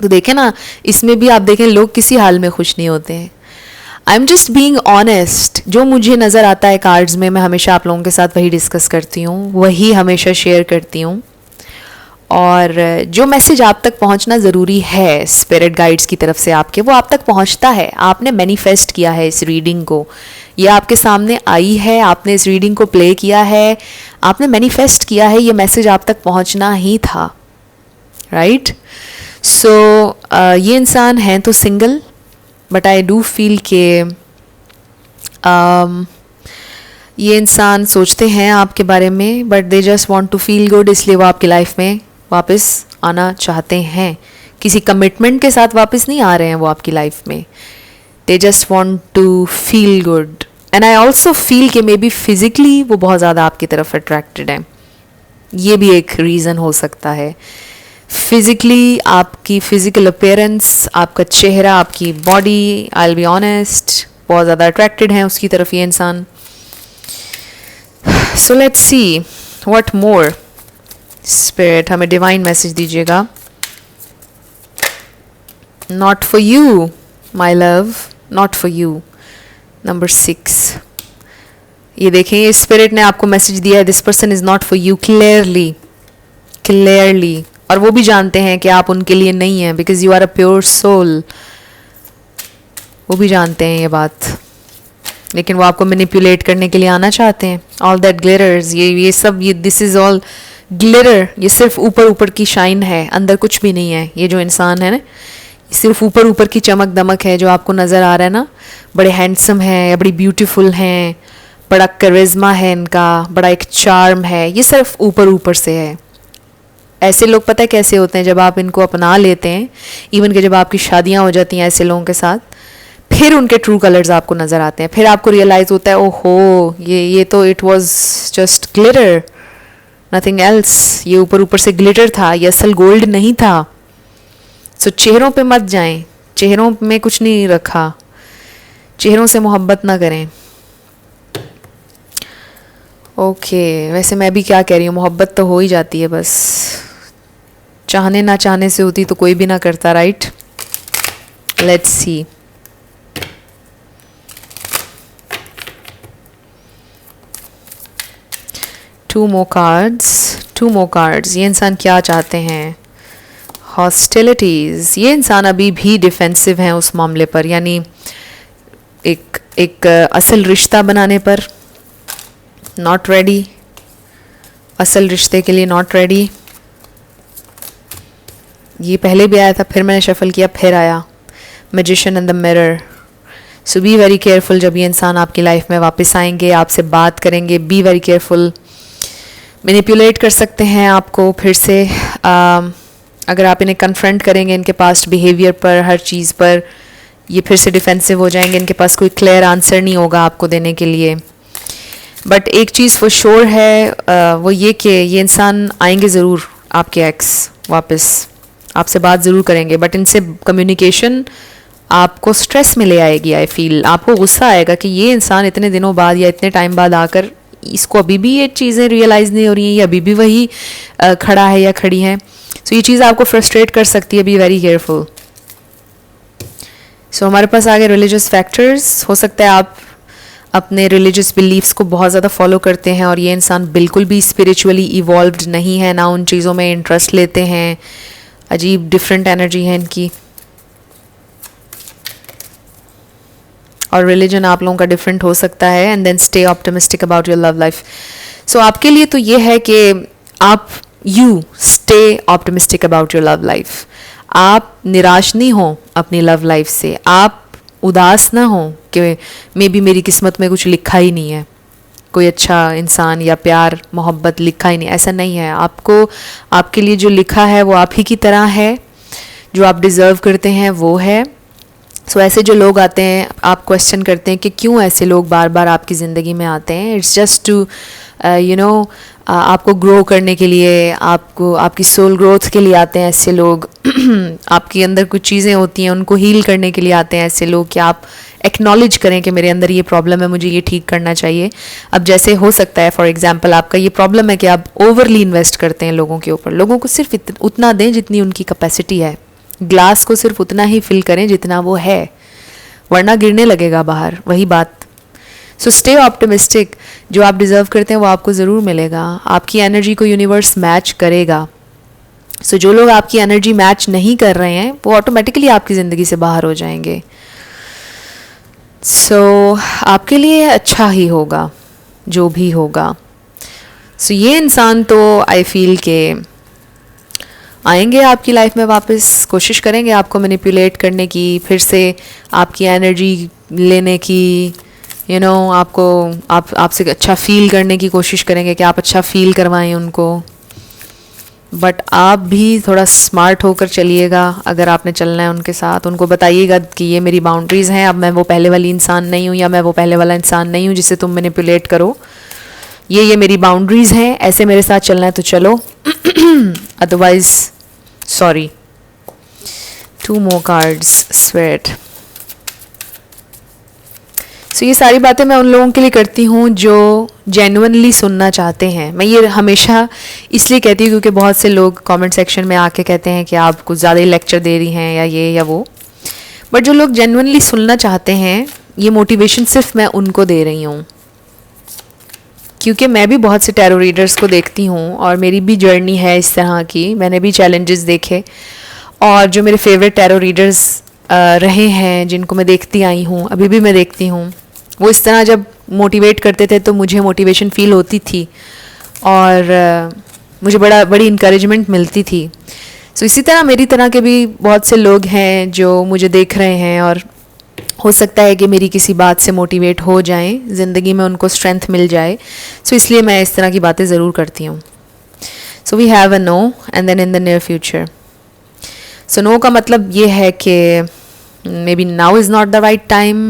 तो देखें ना, इसमें भी आप देखें लोग किसी हाल में खुश नहीं होते हैं। I am just being honest. जो मुझे नज़र आता है कार्ड्स में, मैं हमेशा आप लोगों के साथ वही डिस्कस करती हूँ, वही हमेशा शेयर करती हूँ। और जो मैसेज आप तक पहुंचना ज़रूरी है स्पिरिट गाइड्स की तरफ से आपके, वो आप तक पहुंचता है। आपने मैनिफेस्ट किया है इस रीडिंग को, ये आपके सामने आई है, आपने इस रीडिंग को प्ले किया है, आपने मैनिफेस्ट किया है, ये मैसेज आप तक पहुंचना ही था, राइट? सो ये इंसान हैं तो single, but I do feel के ये इंसान सोचते हैं आपके बारे में, but they just want to feel good, इसलिए वो आपकी लाइफ में वापस आना चाहते हैं। किसी कमिटमेंट के साथ वापस नहीं आ रहे हैं वो आपकी लाइफ में, they just want to feel good. And I also feel कि मे बी फिज़िकली वो बहुत ज़्यादा आपकी तरफ अट्रैक्टेड है, ये भी एक रीज़न हो सकता है। फिज़िकली आपकी फ़िज़िकल अपीयरेंस, आपका चेहरा, आपकी body, I will be honest, बहुत ज़्यादा अट्रैक्टेड हैं उसकी तरफ ये इंसान। So let's see what more. Spirit हमें डिवाइन मैसेज दीजिएगा। Not for you my love, not for you. Number 6, ये देखें, ये स्पिरिट ने आपको मैसेज दिया है, this person is not for you, clearly clearly. और वो भी जानते हैं कि आप उनके लिए नहीं हैं, because you are a pure soul. वो भी जानते हैं ये बात, लेकिन वो आपको मैनिपुलेट करने के लिए आना चाहते हैं। ऑल दैट ग्लिटर्स, ये सब, ये दिस इज ऑल ग्लिटर। ये सिर्फ ऊपर ऊपर की शाइन है, अंदर कुछ भी नहीं है। ये जो इंसान है ना, सिर्फ ऊपर ऊपर की चमक दमक है जो आपको नज़र आ रहा है ना। बड़े हैंडसम हैं या बड़ी ब्यूटीफुल हैं, बड़ा करिश्मा है इनका, बड़ा एक चार्म है, ये सिर्फ ऊपर ऊपर से है। ऐसे लोग पता है कैसे होते हैं, जब आप इनको अपना लेते हैं, इवन कि जब आपकी शादियाँ हो जाती हैं ऐसे लोगों के साथ, फिर उनके ट्रू कलर्स आपको नज़र आते हैं। फिर आपको रियलाइज़ होता है, ओहो ये तो it was just glitter, nothing else. ये ऊपर ऊपर से ग्लिटर था, ये असल गोल्ड नहीं था। सो चेहरों पे मत जाएं, चेहरों में कुछ नहीं रखा, चेहरों से मोहब्बत ना करें। ओके, वैसे मैं भी क्या कह रही हूँ, मोहब्बत तो हो ही जाती है, बस चाहने ना चाहने से होती तो कोई भी ना करता, right? Let's see. Two more cards. ये इंसान क्या चाहते हैं? हॉस्टिलिटीज़। ये इंसान अभी भी डिफेंसिव हैं उस मामले पर, यानी एक असल रिश्ता बनाने पर नॉट रेडी, असल रिश्ते के लिए नॉट रेडी। ये पहले भी आया था, फिर मैंने शफल किया, फिर आया magician in the mirror. So be very careful. जब ये इंसान आपकी लाइफ में वापस आएंगे, आपसे बात करेंगे, बी वेरी केयरफुल, मैनिपुलेट कर सकते हैं आपको फिर से। अगर आप इन्हें कन्फ्रंट करेंगे इनके पास्ट बिहेवियर पर, हर चीज़ पर, ये फिर से डिफेंसिव हो जाएंगे। इनके पास कोई क्लियर आंसर नहीं होगा आपको देने के लिए। बट एक चीज़ वो श्योर है, वो ये कि ये इंसान आएंगे ज़रूर, आपके एक्स वापस आपसे बात ज़रूर करेंगे, बट इनसे कम्युनिकेशन आपको स्ट्रेस में ले आएगी। आई फील आपको गुस्सा आएगा कि ये इंसान इतने दिनों बाद या इतने टाइम बाद आकर इसको अभी भी ये चीज़ें रियलाइज़ नहीं हो रही हैं, या अभी भी वही खड़ा है या खड़ी हैं। सो ये चीज़ आपको फ्रस्ट्रेट कर सकती है। Be very careful. सो हमारे पास आगे रिलीजियस फैक्टर्स। हो सकता है आप अपने रिलीजियस बिलीव्स को बहुत ज़्यादा फॉलो करते हैं और ये इंसान बिल्कुल भी स्पिरिचुअली इवॉल्व्ड नहीं है, ना उन चीज़ों में इंटरेस्ट लेते हैं। अजीब डिफरेंट एनर्जी है इनकी, और रिलीजन आप लोगों का डिफरेंट हो सकता है। And then stay optimistic about your love life. So आपके लिए तो ये है कि आप stay optimistic about your love life. आप निराश नहीं हो अपनी लव लाइफ से, आप उदास ना हो कि मे बी मेरी किस्मत में कुछ लिखा ही नहीं है, कोई अच्छा इंसान या प्यार मोहब्बत लिखा ही नहीं। ऐसा नहीं है। आपको आपके लिए जो लिखा है वो आप ही की तरह है, जो आप डिज़र्व करते हैं वो है। सो ऐसे जो लोग आते हैं, आप क्वेश्चन करते हैं कि क्यों ऐसे लोग बार बार आपकी ज़िंदगी में आते हैं। इट्स जस्ट टू आपको ग्रो करने के लिए, आपको आपकी सोल ग्रोथ के लिए आते हैं ऐसे लोग। आपके अंदर कुछ चीज़ें होती हैं, उनको हील करने के लिए आते हैं ऐसे लोग, कि आप एक्नॉलेज करें कि मेरे अंदर ये प्रॉब्लम है, मुझे ये ठीक करना चाहिए। अब जैसे हो सकता है फॉर एग्जांपल आपका ये प्रॉब्लम है कि आप ओवरली इन्वेस्ट करते हैं लोगों के ऊपर। लोगों को सिर्फ उतना दें जितनी उनकी कैपेसिटी है। ग्लास को सिर्फ उतना ही फिल करें जितना वो है, वरना गिरने लगेगा बाहर। वही बात। So stay optimistic. जो आप डिज़र्व करते हैं वो आपको ज़रूर मिलेगा। आपकी एनर्जी को यूनिवर्स मैच करेगा। सो जो लोग आपकी एनर्जी मैच नहीं कर रहे हैं वो ऑटोमेटिकली आपकी ज़िंदगी से बाहर हो जाएंगे। सो आपके लिए अच्छा ही होगा जो भी होगा। सो ये इंसान तो आई फील के आएंगे आपकी लाइफ में वापस, कोशिश करेंगे आपको मैनिपुलेट करने की, फिर से आपकी एनर्जी लेने की, आपको आपसे अच्छा फील करने की कोशिश करेंगे कि आप अच्छा फील करवाएं उनको। बट आप भी थोड़ा स्मार्ट होकर चलिएगा। अगर आपने चलना है उनके साथ, उनको बताइएगा कि ये मेरी बाउंड्रीज़ हैं, अब मैं वो पहले वाली इंसान नहीं हूँ, या मैं वो पहले वाला इंसान नहीं हूँ जिसे तुम मैनिपुलेट करो। ये मेरी बाउंड्रीज़ हैं, ऐसे मेरे साथ चलना है तो चलो, otherwise sorry. 2 more cards, sweat. So ये सारी बातें मैं उन लोगों के लिए करती हूँ जो जेन्युइनली सुनना चाहते हैं। मैं ये हमेशा इसलिए कहती हूँ क्योंकि बहुत से लोग कमेंट सेक्शन में आके कहते हैं कि आप कुछ ज़्यादा ही लेक्चर दे रही हैं, या ये या वो। बट जो लोग जेन्युइनली सुनना चाहते हैं, ये मोटिवेशन सिर्फ मैं उनको दे रही हूँ, क्योंकि मैं भी बहुत से टैरो रीडर्स को देखती हूँ और मेरी भी जर्नी है इस तरह की। मैंने भी चैलेंजेस देखे, और जो मेरे फेवरेट टैरो रीडर्स रहे हैं, जिनको मैं देखती आई हूँ, अभी भी मैं देखती हूँ, वो इस तरह जब मोटिवेट करते थे तो मुझे मोटिवेशन फ़ील होती थी, और मुझे बड़ी इंकरेजमेंट मिलती थी। सो इसी तरह मेरी तरह के भी बहुत से लोग हैं जो मुझे देख रहे हैं, और हो सकता है कि मेरी किसी बात से मोटिवेट हो जाएं, ज़िंदगी में उनको स्ट्रेंथ मिल जाए। सो इसलिए मैं इस तरह की बातें ज़रूर करती हूँ। So we have a no and then in the near future. So no का मतलब ये है कि maybe now is not the right time.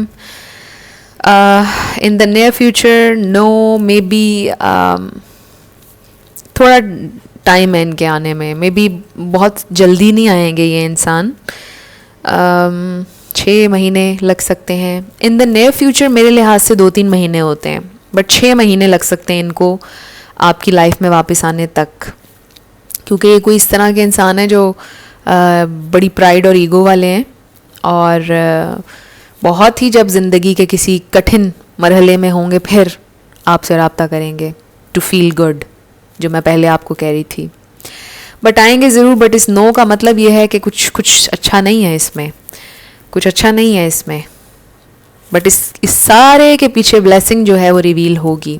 In the near future no, maybe थोड़ा टाइम है इनके आने में, मे बी बहुत जल्दी नहीं आएंगे ये इंसान। 6 महीने लग सकते हैं। इन द नियर फ्यूचर मेरे लिहाज से 2-3 महीने होते हैं, बट 6 महीने लग सकते हैं इनको आपकी लाइफ में वापस आने तक, क्योंकि ये कोई इस तरह के इंसान है जो बड़ी प्राइड और ईगो वाले हैं, और बहुत ही जब ज़िंदगी के किसी कठिन मरहले में होंगे फिर आपसे रब्ता करेंगे टू फील गुड, जो मैं पहले आपको कह रही थी। बट आएंगे ज़रूर। बट इस नो का मतलब ये है कि कुछ अच्छा नहीं है इसमें, कुछ अच्छा नहीं है इसमें। बट इस सारे के पीछे ब्लेसिंग जो है वो रिवील होगी,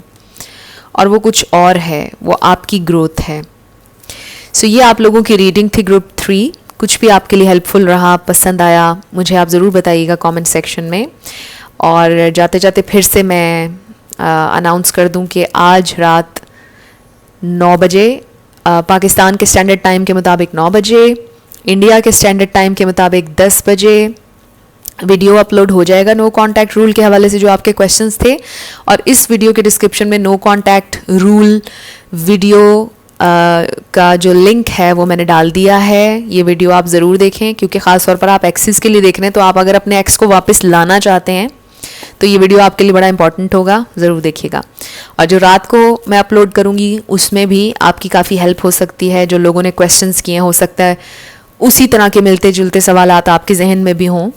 और वो कुछ और है, वो आपकी ग्रोथ है। सो ये आप लोगों की रीडिंग थी ग्रुप 3। कुछ भी आपके लिए हेल्पफुल रहा, पसंद आया, मुझे आप ज़रूर बताइएगा कमेंट सेक्शन में। और जाते जाते फिर से मैं अनाउंस कर दूं कि आज रात 9 बजे, पाकिस्तान के स्टैंडर्ड टाइम के मुताबिक 9 बजे, इंडिया के स्टैंडर्ड टाइम के मुताबिक 10 बजे वीडियो अपलोड हो जाएगा नो कॉन्टैक्ट रूल के हवाले से जो आपके क्वेश्चंस थे। और इस वीडियो के डिस्क्रिप्शन में नो कॉन्टैक्ट रूल वीडियो का जो लिंक है वो मैंने डाल दिया है। ये वीडियो आप ज़रूर देखें, क्योंकि ख़ास तौर पर आप एक्सेस के लिए देख रहे हैं, तो आप अगर अपने एक्स को वापस लाना चाहते हैं तो ये वीडियो आपके लिए बड़ा इंपॉर्टेंट होगा, ज़रूर देखिएगा। और जो रात को मैं अपलोड करूँगी उसमें भी आपकी काफ़ी हेल्प हो सकती है। जो लोगों ने क्वेश्चंस किए, हो सकता है उसी तरह के मिलते जुलते सवालात आपके जहन में भी हों,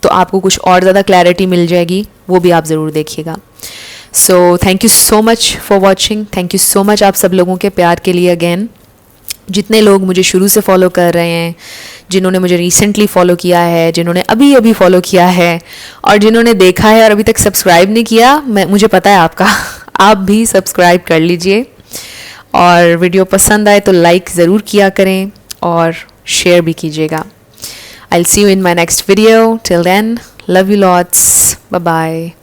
तो आपको कुछ और ज़्यादा क्लैरिटी मिल जाएगी, वो भी आप ज़रूर देखिएगा। So thank you so much for watching, thank you so much आप सब लोगों के प्यार के लिए। अगेन, जितने लोग मुझे शुरू से फॉलो कर रहे हैं, जिन्होंने मुझे रिसेंटली फॉलो किया है, जिन्होंने अभी अभी फॉलो किया है, और जिन्होंने देखा है और अभी तक सब्सक्राइब नहीं किया, मुझे पता है आपका आप भी सब्सक्राइब कर लीजिए। और वीडियो पसंद आए तो लाइक ज़रूर किया करें और शेयर भी कीजिएगा। I'll see you in my next video. Till then, love you lots. Bye bye.